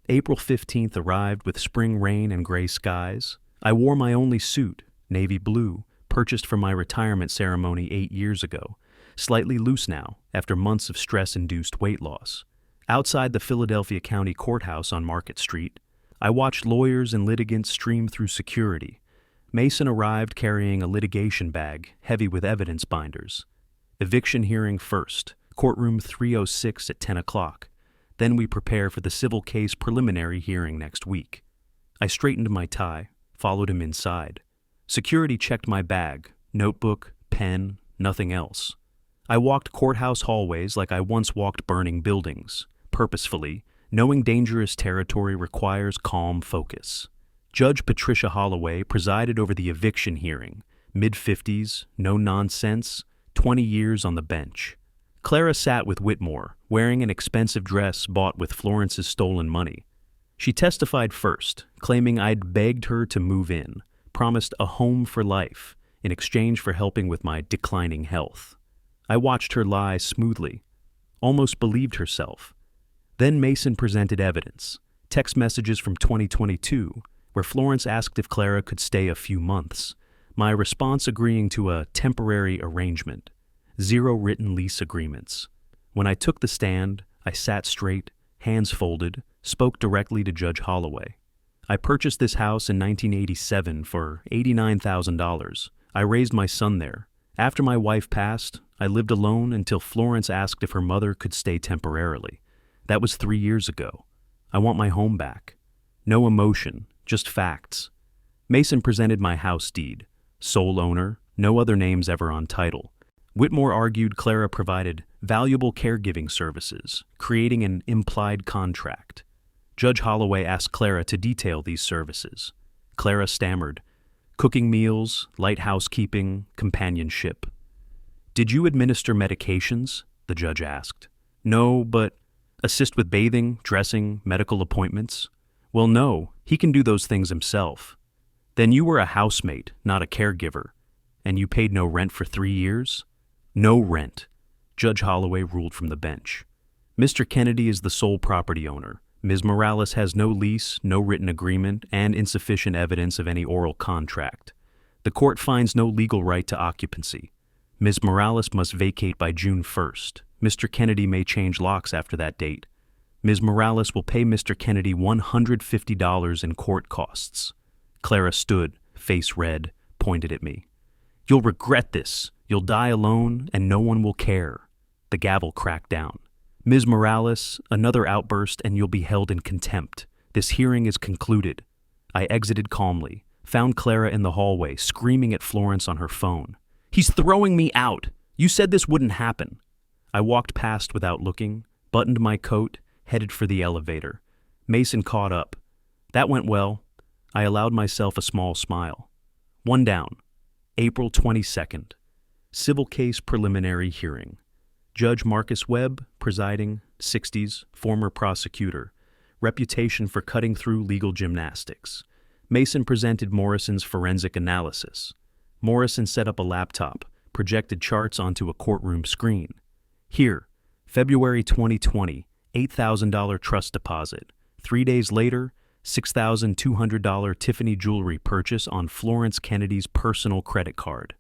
April 15th arrived with spring rain and gray skies. I wore my only suit, navy blue, purchased for my retirement ceremony 8 years ago. Slightly loose now, after months of stress-induced weight loss. Outside the Philadelphia County Courthouse on Market Street, I watched lawyers and litigants stream through security. Mason arrived carrying a litigation bag, heavy with evidence binders. Eviction hearing first, courtroom 306 at 10 o'clock. Then we prepare for the civil case preliminary hearing next week. I straightened my tie, followed him inside. Security checked my bag, notebook, pen, nothing else. I walked courthouse hallways like I once walked burning buildings, purposefully, knowing dangerous territory requires calm focus. Judge Patricia Holloway presided over the eviction hearing, mid-50s, no nonsense, 20 years on the bench. Clara sat with Whitmore, wearing an expensive dress bought with Florence's stolen money. She testified first, claiming I'd begged her to move in, promised a home for life, in exchange for helping with my declining health. I watched her lie smoothly, almost believed herself. Then Mason presented evidence, text messages from 2022, where Florence asked if Clara could stay a few months, my response agreeing to a temporary arrangement, 0 written lease agreements. When I took the stand, I sat straight, hands folded, spoke directly to Judge Holloway. I purchased this house in 1987 for $89,000. I raised my son there. After my wife passed, I lived alone until Florence asked if her mother could stay temporarily. That was 3 years ago. I want my home back. No emotion, just facts. Mason presented my house deed. Sole owner, no other names ever on title. Whitmore argued Clara provided valuable caregiving services, creating an implied contract. Judge Holloway asked Clara to detail these services. Clara stammered, Cooking meals, light housekeeping, companionship. Did you administer medications? The judge asked. No, but assist with bathing, dressing, medical appointments? Well, no, he can do those things himself. Then you were a housemate, not a caregiver. And you paid no rent for 3 years? No rent, Judge Holloway ruled from the bench. Mr. Kennedy is the sole property owner. Ms. Morales has no lease, no written agreement, and insufficient evidence of any oral contract. The court finds no legal right to occupancy. Ms. Morales must vacate by June 1st. Mr. Kennedy may change locks after that date. Ms. Morales will pay Mr. Kennedy $150 in court costs. Clara stood, face red, pointed at me. You'll regret this. You'll die alone, and no one will care. The gavel cracked down. Ms. Morales, another outburst, and you'll be held in contempt. This hearing is concluded. I exited calmly, found Clara in the hallway, screaming at Florence on her phone. He's throwing me out. You said this wouldn't happen. I walked past without looking, buttoned my coat, headed for the elevator. Mason caught up. That went well. I allowed myself a small smile. One down. April 22nd. Civil case preliminary hearing. Judge Marcus Webb, presiding, 60s, former prosecutor. Reputation for cutting through legal gymnastics. Mason presented Morrison's forensic analysis. Morrison set up a laptop, projected charts onto a courtroom screen. Here, February 2020, $8,000 trust deposit. 3 days later, $6,200 Tiffany jewelry purchase on Florence Kennedy's personal credit card.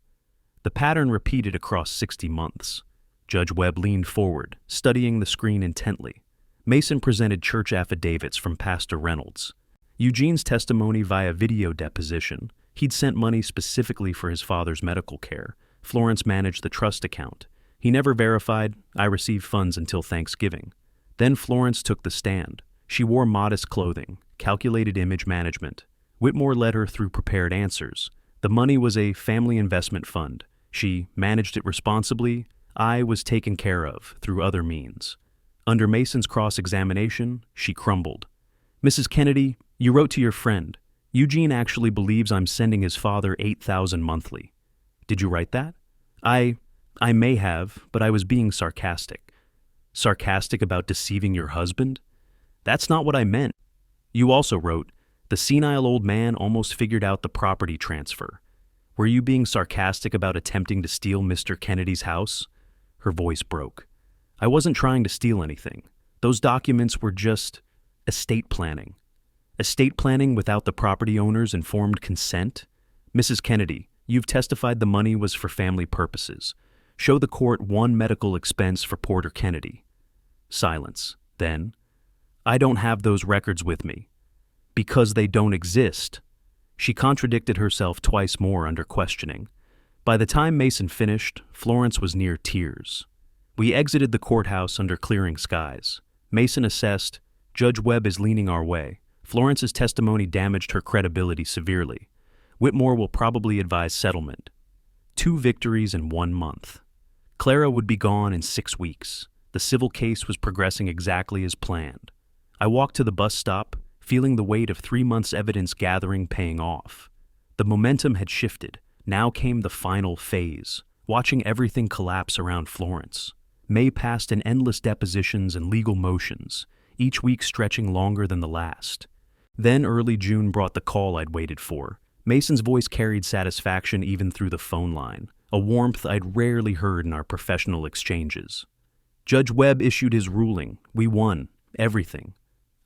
The pattern repeated across 60 months. Judge Webb leaned forward, studying the screen intently. Mason presented church affidavits from Pastor Reynolds. Eugene's testimony via video deposition. He'd sent money specifically for his father's medical care. Florence managed the trust account. He never verified, I received funds until Thanksgiving. Then Florence took the stand. She wore modest clothing, calculated image management. Whitmore led her through prepared answers. The money was a family investment fund. She managed it responsibly. I was taken care of through other means. Under Mason's cross-examination, she crumbled. Mrs. Kennedy, you wrote to your friend. Eugene actually believes I'm sending his father $8,000 monthly. Did you write that? I may have, but I was being sarcastic. Sarcastic about deceiving your husband? That's not what I meant. You also wrote, the senile old man almost figured out the property transfer. Were you being sarcastic about attempting to steal Mr. Kennedy's house? Her voice broke. I wasn't trying to steal anything. Those documents were just estate planning. Estate planning without the property owner's informed consent? Mrs. Kennedy, you've testified the money was for family purposes. Show the court one medical expense for Porter Kennedy. Silence. Then, I don't have those records with me. Because they don't exist. She contradicted herself twice more under questioning. By the time Mason finished, Florence was near tears. We exited the courthouse under clearing skies. Mason assessed, Judge Webb is leaning our way. Florence's testimony damaged her credibility severely. Whitmore will probably advise settlement. 2 victories in 1 month. Clara would be gone in 6 weeks. The civil case was progressing exactly as planned. I walked to the bus stop, feeling the weight of 3 months' evidence gathering paying off. The momentum had shifted. Now came the final phase, watching everything collapse around Florence. May passed in endless depositions and legal motions, each week stretching longer than the last. Then early June brought the call I'd waited for. Mason's voice carried satisfaction even through the phone line, a warmth I'd rarely heard in our professional exchanges. Judge Webb issued his ruling. We won. Everything.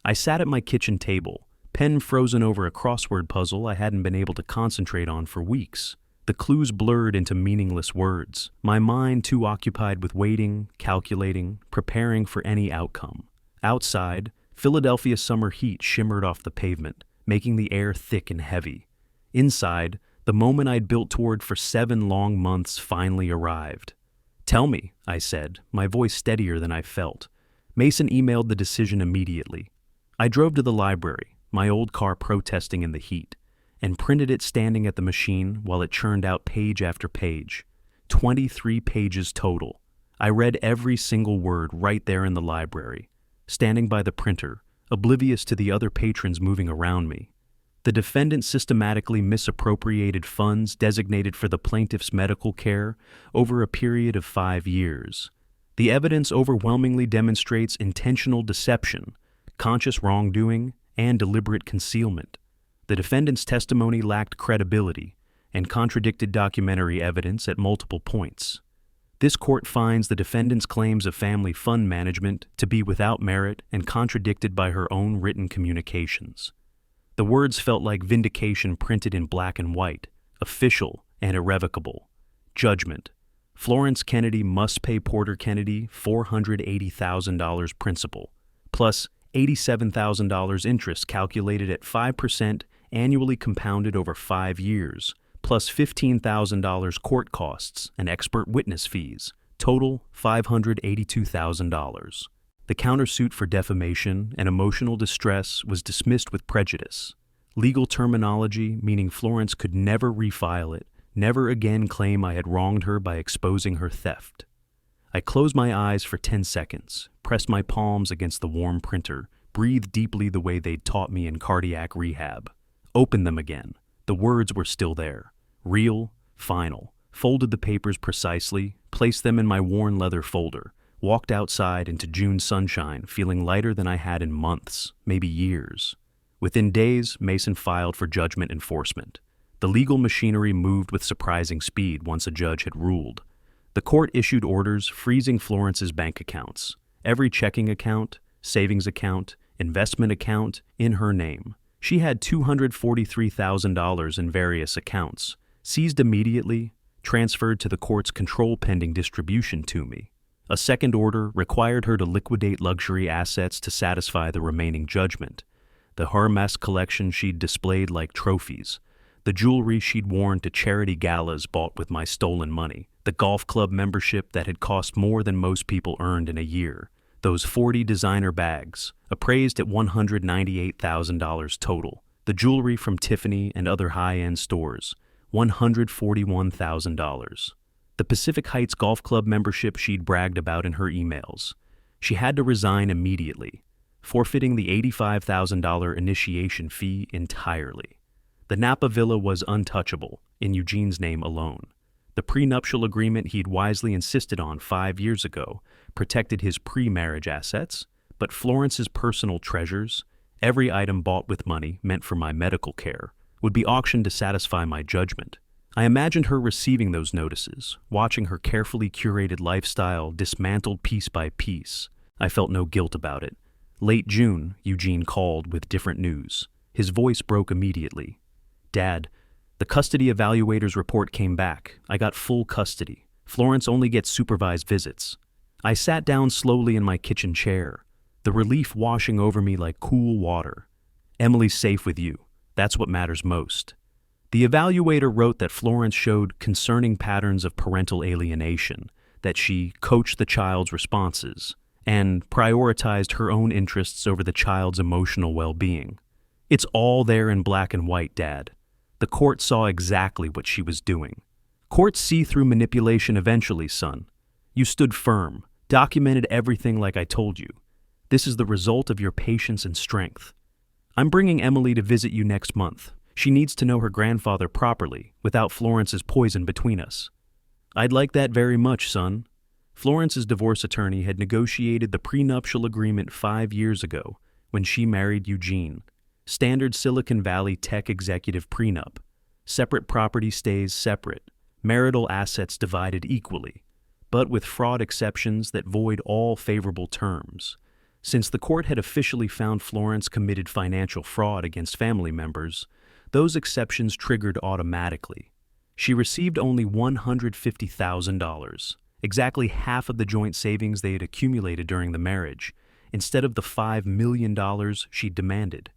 I sat at my kitchen table, pen frozen over a crossword puzzle I hadn't been able to concentrate on for weeks. The clues blurred into meaningless words, my mind too occupied with waiting, calculating, preparing for any outcome. Outside, Philadelphia summer heat shimmered off the pavement, making the air thick and heavy. Inside, the moment I'd built toward for 7 long months finally arrived. Tell me, I said, my voice steadier than I felt. Mason emailed the decision immediately. I drove to the library, my old car protesting in the heat, and printed it standing at the machine while it churned out page after page. 23 pages total. I read every single word right there in the library, standing by the printer, oblivious to the other patrons moving around me. The defendant systematically misappropriated funds designated for the plaintiff's medical care over a period of 5 years. The evidence overwhelmingly demonstrates intentional deception, conscious wrongdoing, and deliberate concealment. The defendant's testimony lacked credibility and contradicted documentary evidence at multiple points. This court finds the defendant's claims of family fund management to be without merit and contradicted by her own written communications. The words felt like vindication printed in black and white, official and irrevocable. Judgment. Florence Kennedy must pay Porter Kennedy $480,000 principal, plus $87,000 interest calculated at 5% annually compounded over 5 years, plus $15,000 court costs and expert witness fees, total $582,000. The countersuit for defamation and emotional distress was dismissed with prejudice. Legal terminology meaning Florence could never refile it, never again claim I had wronged her by exposing her theft. I closed my eyes for 10 seconds, pressed my palms against the warm printer, breathed deeply the way they'd taught me in cardiac rehab. Opened them again. The words were still there. Real, final. Folded the papers precisely, placed them in my worn leather folder, walked outside into June sunshine, feeling lighter than I had in months, maybe years. Within days, Mason filed for judgment enforcement. The legal machinery moved with surprising speed once a judge had ruled. The court issued orders freezing Florence's bank accounts, every checking account, savings account, investment account in her name. She had $243,000 in various accounts, seized immediately, transferred to the court's control pending distribution to me. A second order required her to liquidate luxury assets to satisfy the remaining judgment. The Hermes collection she'd displayed like trophies, the jewelry she'd worn to charity galas bought with my stolen money, the golf club membership that had cost more than most people earned in a year, those 40 designer bags, appraised at $198,000 total, the jewelry from Tiffany and other high-end stores, $141,000. The Pacific Heights Golf Club membership she'd bragged about in her emails. She had to resign immediately, forfeiting the $85,000 initiation fee entirely. The Napa Villa was untouchable, in Eugene's name alone. The prenuptial agreement he'd wisely insisted on 5 years ago protected his pre-marriage assets, but Florence's personal treasures, every item bought with money meant for my medical care, would be auctioned to satisfy my judgment. I imagined her receiving those notices, watching her carefully curated lifestyle dismantled piece by piece. I felt no guilt about it. Late June, Eugene called with different news. His voice broke immediately. "Dad, the custody evaluator's report came back. I got full custody. Florence only gets supervised visits." I sat down slowly in my kitchen chair, the relief washing over me like cool water. "Emily's safe with you. That's what matters most." The evaluator wrote that Florence showed concerning patterns of parental alienation, that she coached the child's responses, and prioritized her own interests over the child's emotional well-being. It's all there in black and white, Dad. The court saw exactly what she was doing. Courts see through manipulation eventually, son. You stood firm, documented everything like I told you. This is the result of your patience and strength. I'm bringing Emily to visit you next month. She needs to know her grandfather properly, without Florence's poison between us. I'd like that very much, son. Florence's divorce attorney had negotiated the prenuptial agreement 5 years ago when she married Eugene. Standard Silicon Valley tech executive prenup. Separate property stays separate. Marital assets divided equally, but with fraud exceptions that void all favorable terms. Since the court had officially found Florence committed financial fraud against family members, those exceptions triggered automatically. She received only $150,000, exactly half of the joint savings they had accumulated during the marriage, instead of the $5 million she'd demanded.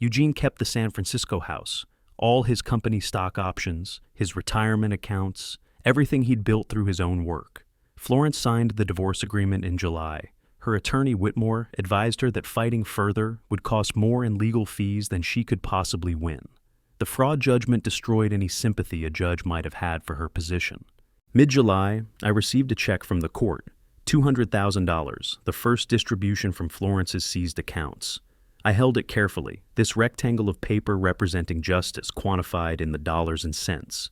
Eugene kept the San Francisco house, all his company stock options, his retirement accounts, everything he'd built through his own work. Florence signed the divorce agreement in July. Her attorney, Whitmore, advised her that fighting further would cost more in legal fees than she could possibly win. The fraud judgment destroyed any sympathy a judge might have had for her position. Mid-July, I received a check from the court, $200,000, the first distribution from Florence's seized accounts. I held it carefully, this rectangle of paper representing justice quantified in the dollars and cents.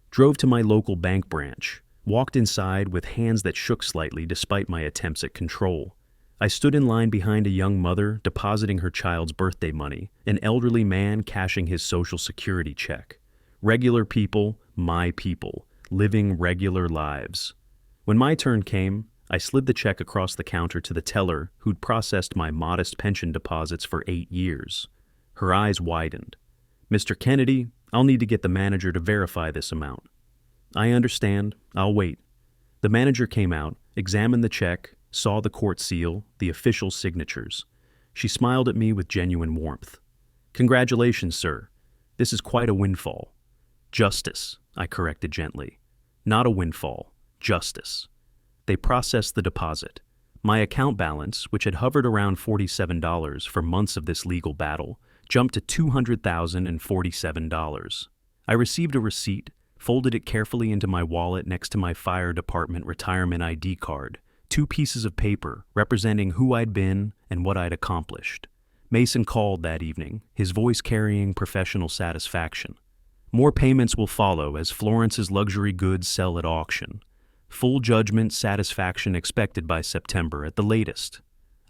Drove to my local bank branch, walked inside with hands that shook slightly despite my attempts at control. I stood in line behind a young mother depositing her child's birthday money, an elderly man cashing his Social Security check. Regular people, my people, living regular lives. When my turn came, I slid the check across the counter to the teller who'd processed my modest pension deposits for 8 years. Her eyes widened. "Mr. Kennedy, I'll need to get the manager to verify this amount." "I understand. I'll wait." The manager came out, examined the check, saw the court seal, the official signatures. She smiled at me with genuine warmth. "Congratulations, sir. This is quite a windfall." "Justice," I corrected gently. "Not a windfall. Justice." They processed the deposit. My account balance, which had hovered around $47 for months of this legal battle, jumped to $200,047. I received a receipt, folded it carefully into my wallet next to my fire department retirement ID card, 2 pieces of paper representing who I'd been and what I'd accomplished. Mason called that evening, his voice carrying professional satisfaction. More payments will follow as Florence's luxury goods sell at auction. Full judgment satisfaction expected by September at the latest.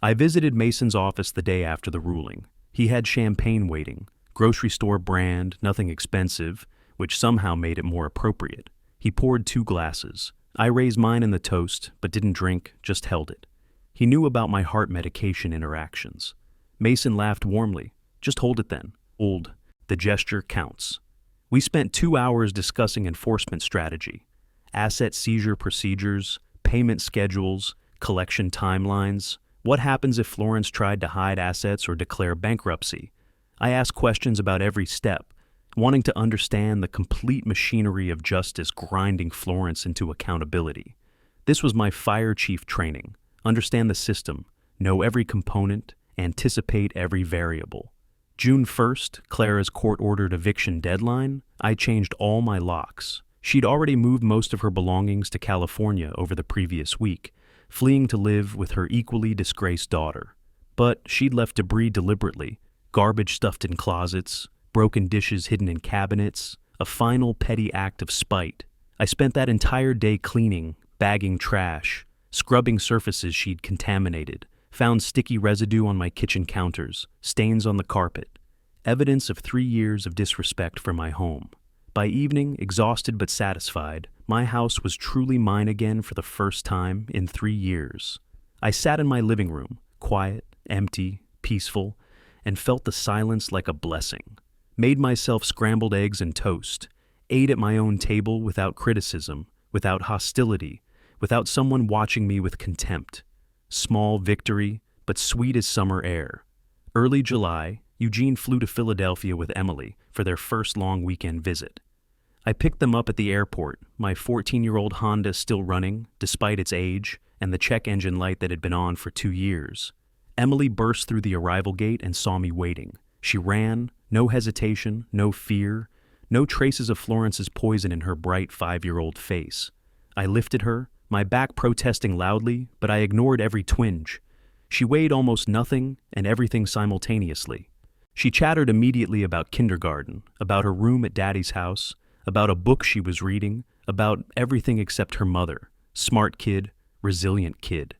I visited Mason's office the day after the ruling. He had champagne waiting, grocery store brand, nothing expensive, which somehow made it more appropriate. He poured 2 glasses. I raised mine in the toast, but didn't drink, just held it. He knew about my heart medication interactions. Mason laughed warmly. "Just hold it then. Old. The gesture counts." We spent 2 hours discussing enforcement strategy, asset seizure procedures, payment schedules, collection timelines. What happens if Florence tried to hide assets or declare bankruptcy? I asked questions about every step, wanting to understand the complete machinery of justice grinding Florence into accountability. This was my fire chief training. Understand the system, know every component, anticipate every variable. June 1st, Clara's court-ordered eviction deadline, I changed all my locks. She'd already moved most of her belongings to California over the previous week, fleeing to live with her equally disgraced daughter. But she'd left debris deliberately, garbage stuffed in closets, broken dishes hidden in cabinets, a final petty act of spite. I spent that entire day cleaning, bagging trash, scrubbing surfaces she'd contaminated, found sticky residue on my kitchen counters, stains on the carpet, evidence of 3 years of disrespect for my home. By evening, exhausted but satisfied, my house was truly mine again for the first time in 3 years. I sat in my living room, quiet, empty, peaceful, and felt the silence like a blessing. Made myself scrambled eggs and toast, ate at my own table without criticism, without hostility, without someone watching me with contempt. Small victory, but sweet as summer air. Early July, Eugene flew to Philadelphia with Emily for their first long weekend visit. I picked them up at the airport, my 14-year-old Honda still running, despite its age, and the check engine light that had been on for 2 years. Emily burst through the arrival gate and saw me waiting. She ran, no hesitation, no fear, no traces of Florence's poison in her bright 5-year-old face. I lifted her, my back protesting loudly, but I ignored every twinge. She weighed almost nothing and everything simultaneously. She chattered immediately about kindergarten, about her room at Daddy's house, about a book she was reading, about everything except her mother. Smart kid, resilient kid.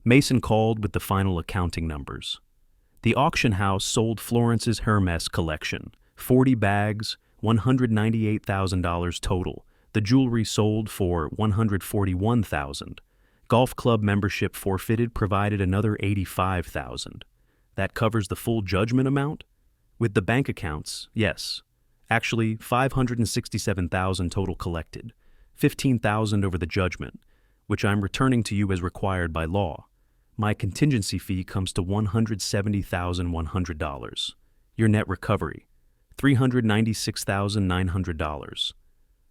Mason called with the final accounting numbers. The auction house sold Florence's Hermes collection, 40 bags, $198,000 total. The jewelry sold for $141,000. Golf club membership forfeited provided another $85,000. That covers the full judgment amount? With the bank accounts, yes. Actually, $567,000 total collected, $15,000 over the judgment, which I'm returning to you as required by law. My contingency fee comes to $170,100. Your net recovery, $396,900.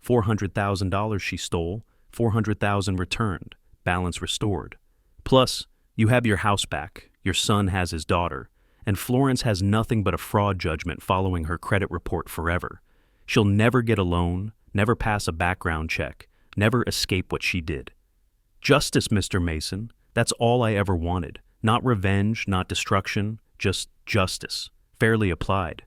$400,000 she stole, $400,000 returned, balance restored. Plus, you have your house back, your son has his daughter, and Florence has nothing but a fraud judgment following her credit report forever. She'll never get a loan, never pass a background check, never escape what she did. Justice, Mr. Mason, that's all I ever wanted. Not revenge, not destruction, just justice, fairly applied.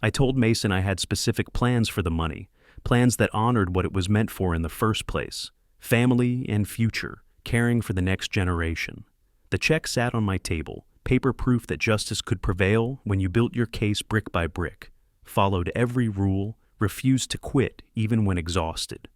I told Mason I had specific plans for the money, plans that honored what it was meant for in the first place: family and future, caring for the next generation. The check sat on my table, paper proof that justice could prevail when you built your case brick by brick, followed every rule, refused to quit even when exhausted.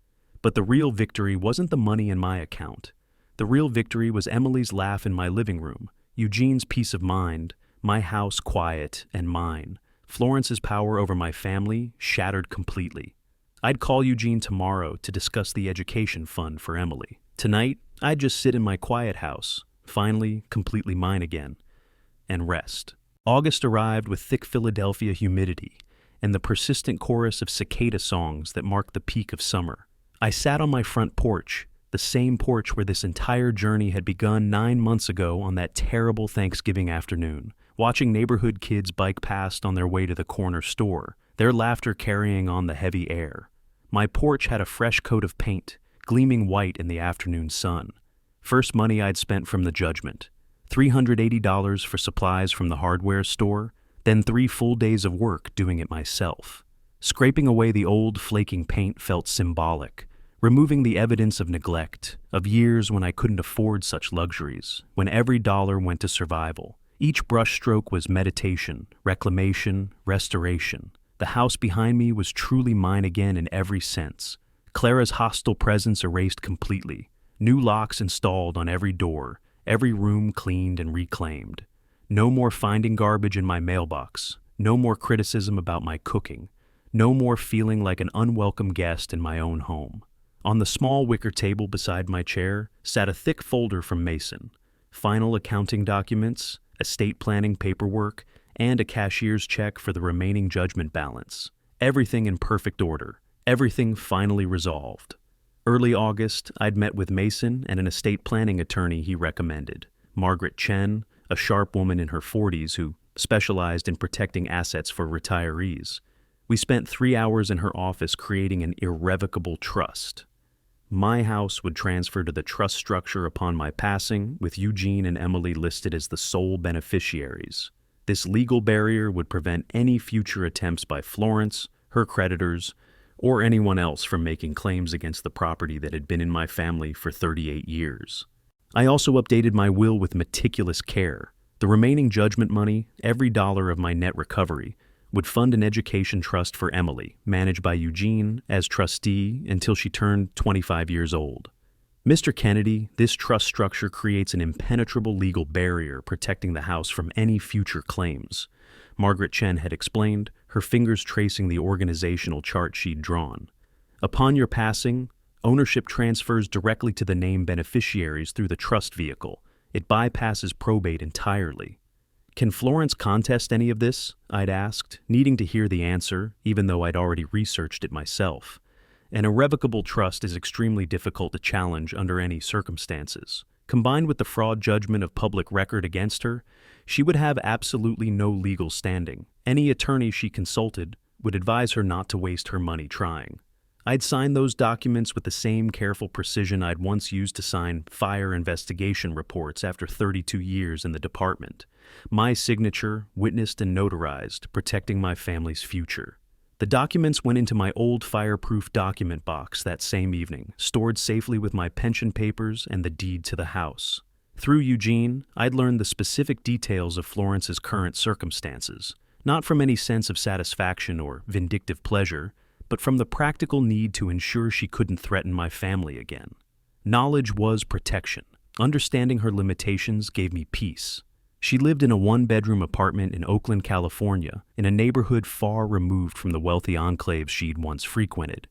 But the real victory wasn't the money in my account. The real victory was Emily's laugh in my living room, Eugene's peace of mind, my house quiet and mine, Florence's power over my family shattered completely. I'd call Eugene tomorrow to discuss the education fund for Emily. Tonight, I'd just sit in my quiet house, finally completely mine again, and rest. August arrived with thick Philadelphia humidity and the persistent chorus of cicada songs that marked the peak of summer. I sat on my front porch, the same porch where this entire journey had begun 9 months ago on that terrible Thanksgiving afternoon, watching neighborhood kids bike past on their way to the corner store, their laughter carrying on the heavy air. My porch had a fresh coat of paint, gleaming white in the afternoon sun. First money I'd spent from the judgment. $380 for supplies from the hardware store, then 3 full days of work doing it myself. Scraping away the old, flaking paint felt symbolic, removing the evidence of neglect, of years when I couldn't afford such luxuries, when every dollar went to survival. Each brushstroke was meditation, reclamation, restoration. The house behind me was truly mine again in every sense. Clara's hostile presence erased completely, new locks installed on every door, every room cleaned and reclaimed. No more finding garbage in my mailbox, no more criticism about my cooking, no more feeling like an unwelcome guest in my own home. On the small wicker table beside my chair sat a thick folder from Mason, final accounting documents, estate planning paperwork, and a cashier's check for the remaining judgment balance. Everything in perfect order, everything finally resolved. Early August, I'd met with Mason and an estate planning attorney he recommended, Margaret Chen, a sharp woman in her 40s who specialized in protecting assets for retirees. We spent 3 hours in her office creating an irrevocable trust. My house would transfer to the trust structure upon my passing, with Eugene and Emily listed as the sole beneficiaries. This legal barrier would prevent any future attempts by Florence, her creditors, or anyone else from making claims against the property that had been in my family for 38 years. I also updated my will with meticulous care. The remaining judgment money, every dollar of my net recovery, would fund an education trust for Emily, managed by Eugene as trustee until she turned 25 years old. Mr. Kennedy, this trust structure creates an impenetrable legal barrier protecting the house from any future claims, Margaret Chen had explained, her fingers tracing the organizational chart she'd drawn. Upon your passing, ownership transfers directly to the named beneficiaries through the trust vehicle. It bypasses probate entirely. Can Florence contest any of this? I'd asked, needing to hear the answer, even though I'd already researched it myself. An irrevocable trust is extremely difficult to challenge under any circumstances. Combined with the fraud judgment of public record against her, she would have absolutely no legal standing. Any attorney she consulted would advise her not to waste her money trying. I'd signed those documents with the same careful precision I'd once used to sign fire investigation reports after 32 years in the department. My signature, witnessed and notarized, protecting my family's future. The documents went into my old fireproof document box that same evening, stored safely with my pension papers and the deed to the house. Through Eugene, I'd learned the specific details of Florence's current circumstances, not from any sense of satisfaction or vindictive pleasure, but from the practical need to ensure she couldn't threaten my family again. Knowledge was protection. Understanding her limitations gave me peace. She lived in a 1-bedroom apartment in Oakland, California, in a neighborhood far removed from the wealthy enclaves she'd once frequented.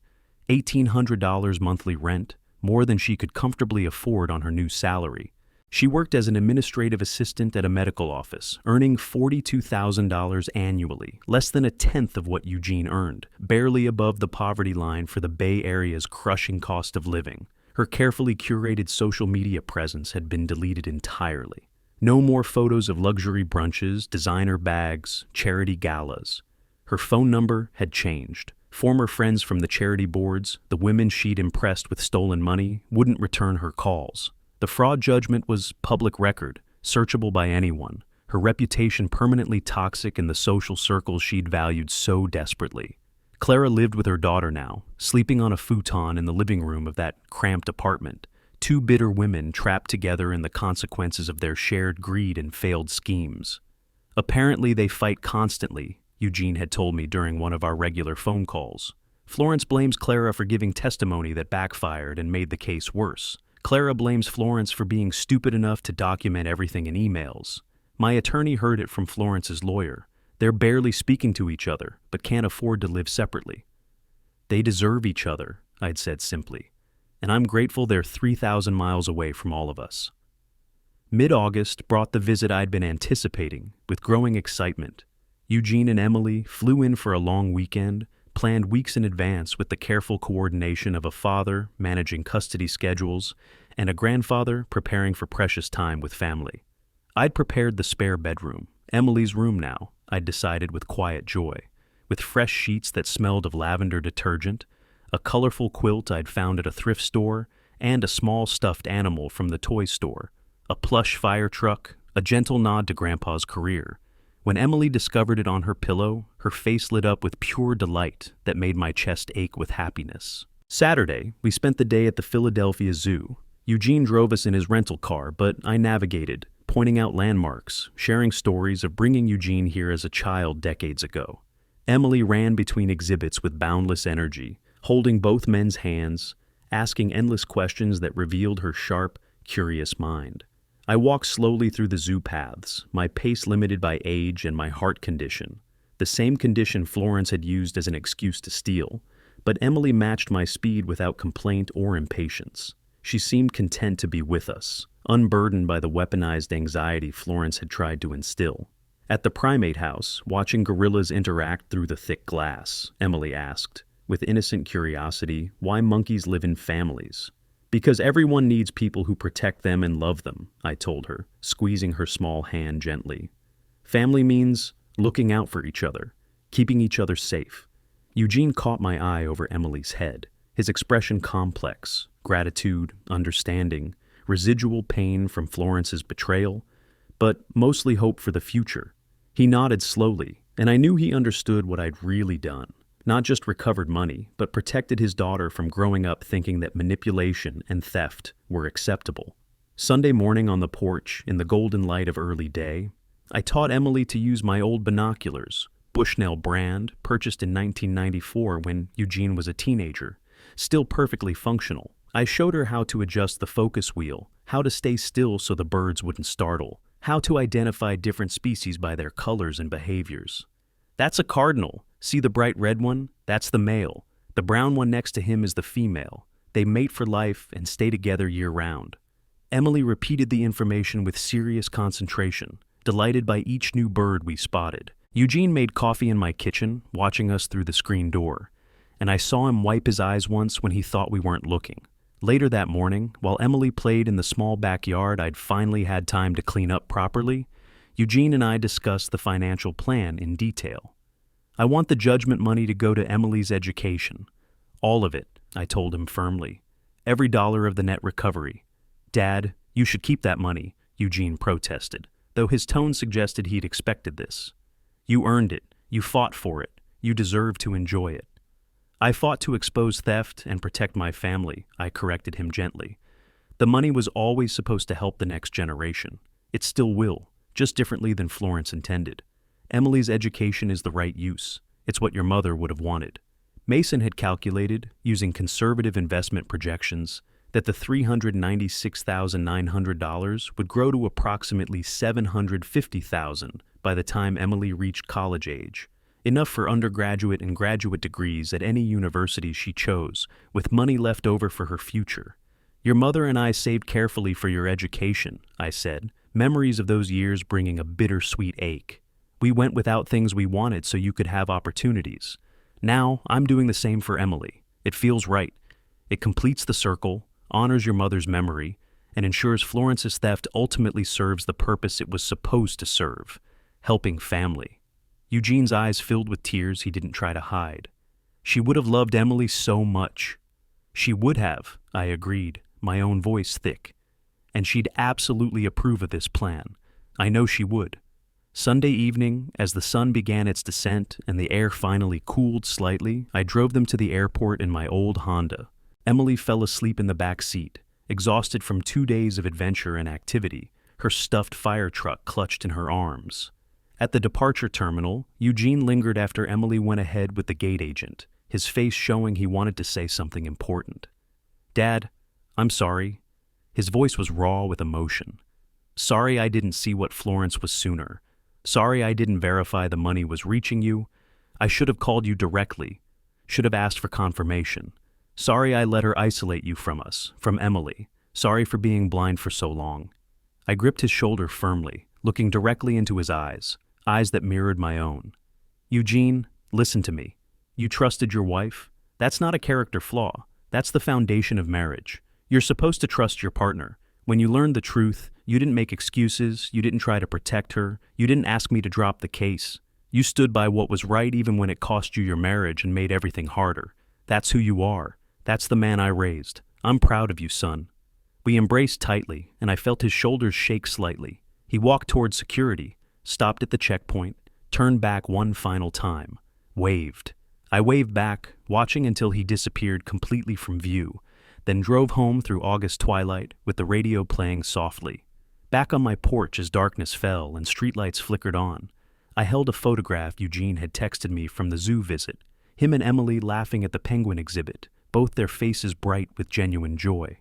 $1,800 monthly rent, more than she could comfortably afford on her new salary. She worked as an administrative assistant at a medical office, earning $42,000 annually, less than a tenth of what Eugene earned, barely above the poverty line for the Bay Area's crushing cost of living. Her carefully curated social media presence had been deleted entirely. No more photos of luxury brunches, designer bags, charity galas. Her phone number had changed. Former friends from the charity boards, the women she'd impressed with stolen money, wouldn't return her calls. The fraud judgment was public record, searchable by anyone. her reputation permanently toxic in the social circles she'd valued so desperately. Clara lived with her daughter now, sleeping on a futon in the living room of that cramped apartment, two bitter women trapped together in the consequences of their shared greed and failed schemes. Apparently they fight constantly, Eugene had told me during one of our regular phone calls. Florence blames Clara for giving testimony that backfired and made the case worse. Clara blames Florence for being stupid enough to document everything in emails. My attorney heard it from Florence's lawyer. They're barely speaking to each other, but can't afford to live separately. They deserve each other, I'd said simply, and I'm grateful they're 3,000 miles away from all of us. Mid-August brought the visit I'd been anticipating with growing excitement. Eugene and Emily flew in for a long weekend, planned weeks in advance with the careful coordination of a father managing custody schedules and a grandfather preparing for precious time with family. I'd prepared the spare bedroom, Emily's room now, I'd decided with quiet joy, with fresh sheets that smelled of lavender detergent, a colorful quilt I'd found at a thrift store, and a small stuffed animal from the toy store, a plush fire truck, a gentle nod to Grandpa's career. When Emily discovered it on her pillow, her face lit up with pure delight that made my chest ache with happiness. Saturday, we spent the day at the Philadelphia Zoo. Eugene drove us in his rental car, but I navigated, pointing out landmarks, sharing stories of bringing Eugene here as a child decades ago. Emily ran between exhibits with boundless energy, holding both men's hands, asking endless questions that revealed her sharp, curious mind. I walked slowly through the zoo paths, my pace limited by age and my heart condition, the same condition Florence had used as an excuse to steal, but Emily matched my speed without complaint or impatience. She seemed content to be with us, unburdened by the weaponized anxiety Florence had tried to instill. At the primate house, watching gorillas interact through the thick glass, Emily asked, with innocent curiosity, why monkeys live in families. Because everyone needs people who protect them and love them, I told her, squeezing her small hand gently. Family means looking out for each other, keeping each other safe. Eugene caught my eye over Emily's head, his expression complex, gratitude, understanding, residual pain from Florence's betrayal, but mostly hope for the future. He nodded slowly, and I knew he understood what I'd really done. Not just recovered money, but protected his daughter from growing up thinking that manipulation and theft were acceptable. Sunday morning on the porch, in the golden light of early day, I taught Emily to use my old binoculars, Bushnell brand, purchased in 1994 when Eugene was a teenager, still perfectly functional. I showed her how to adjust the focus wheel, how to stay still so the birds wouldn't startle, how to identify different species by their colors and behaviors. That's a cardinal. See the bright red one? That's the male. The brown one next to him is the female. They mate for life and stay together year-round. Emily repeated the information with serious concentration, delighted by each new bird we spotted. Eugene made coffee in my kitchen, watching us through the screen door, and I saw him wipe his eyes once when he thought we weren't looking. Later that morning, while Emily played in the small backyard I'd finally had time to clean up properly, Eugene and I discussed the financial plan in detail. I want the judgment money to go to Emily's education. All of it, I told him firmly. Every dollar of the net recovery. Dad, you should keep that money, Eugene protested, though his tone suggested he'd expected this. You earned it. You fought for it. You deserve to enjoy it. I fought to expose theft and protect my family, I corrected him gently. The money was always supposed to help the next generation. It still will, just differently than Florence intended. Emily's education is the right use. It's what your mother would have wanted. Mason had calculated, using conservative investment projections, that the $396,900 would grow to approximately $750,000 by the time Emily reached college age, enough for undergraduate and graduate degrees at any university she chose, with money left over for her future. Your mother and I saved carefully for your education, I said, memories of those years bringing a bittersweet ache. We went without things we wanted so you could have opportunities. Now, I'm doing the same for Emily. It feels right. It completes the circle, honors your mother's memory, and ensures Florence's theft ultimately serves the purpose it was supposed to serve, helping family. Eugene's eyes filled with tears he didn't try to hide. She would have loved Emily so much. She would have, I agreed, my own voice thick. And she'd absolutely approve of this plan. I know she would. Sunday evening, as the sun began its descent and the air finally cooled slightly, I drove them to the airport in my old Honda. Emily fell asleep in the back seat, exhausted from 2 days of adventure and activity, her stuffed fire truck clutched in her arms. At the departure terminal, Eugene lingered after Emily went ahead with the gate agent, his face showing he wanted to say something important. "Dad, I'm sorry." His voice was raw with emotion. "Sorry I didn't see what Florence was sooner. Sorry I didn't verify the money was reaching you. I should have called you directly. Should have asked for confirmation. Sorry I let her isolate you from us, from Emily. Sorry for being blind for so long." I gripped his shoulder firmly, looking directly into his eyes that mirrored my own. "Eugene, listen to me. You trusted your wife? That's not a character flaw. That's the foundation of marriage. You're supposed to trust your partner. When you learned the truth, you didn't make excuses, you didn't try to protect her, you didn't ask me to drop the case. You stood by what was right even when it cost you your marriage and made everything harder. That's who you are. That's the man I raised. I'm proud of you, son." We embraced tightly, and I felt his shoulders shake slightly. He walked toward security, stopped at the checkpoint, turned back one final time, waved. I waved back, watching until he disappeared completely from view, then drove home through August twilight with the radio playing softly. Back on my porch as darkness fell and streetlights flickered on, I held a photograph Eugene had texted me from the zoo visit, him and Emily laughing at the penguin exhibit, both their faces bright with genuine joy.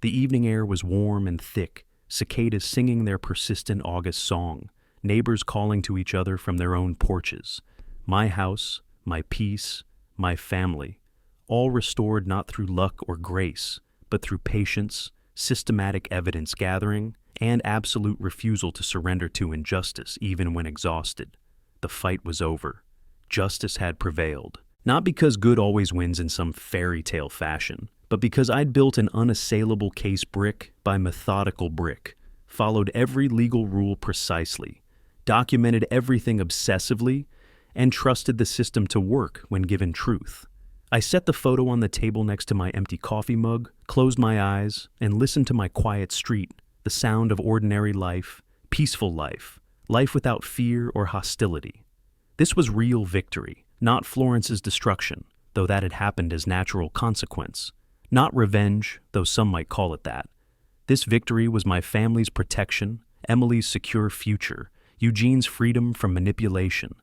The evening air was warm and thick, cicadas singing their persistent August song, neighbors calling to each other from their own porches. My house, my peace, my family, all restored not through luck or grace, but through patience, systematic evidence gathering, and absolute refusal to surrender to injustice even when exhausted. The fight was over. Justice had prevailed. Not because good always wins in some fairy tale fashion, but because I'd built an unassailable case brick by methodical brick, followed every legal rule precisely, documented everything obsessively, and trusted the system to work when given truth. I set the photo on the table next to my empty coffee mug, closed my eyes, and listened to my quiet street, the sound of ordinary life, peaceful life, life without fear or hostility. This was real victory, not Florence's destruction, though that had happened as natural consequence. Not revenge, though some might call it that. This victory was my family's protection, Emily's secure future, Eugene's freedom from manipulation.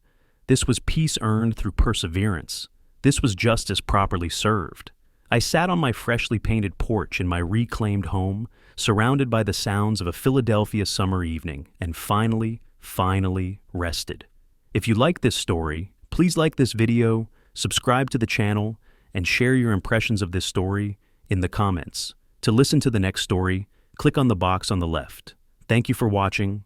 This was peace earned through perseverance. This was justice properly served. I sat on my freshly painted porch in my reclaimed home, surrounded by the sounds of a Philadelphia summer evening, and finally rested. If you like this story, please like this video, subscribe to the channel, and share your impressions of this story in the comments. To listen to the next story, click on the box on the left. Thank you for watching,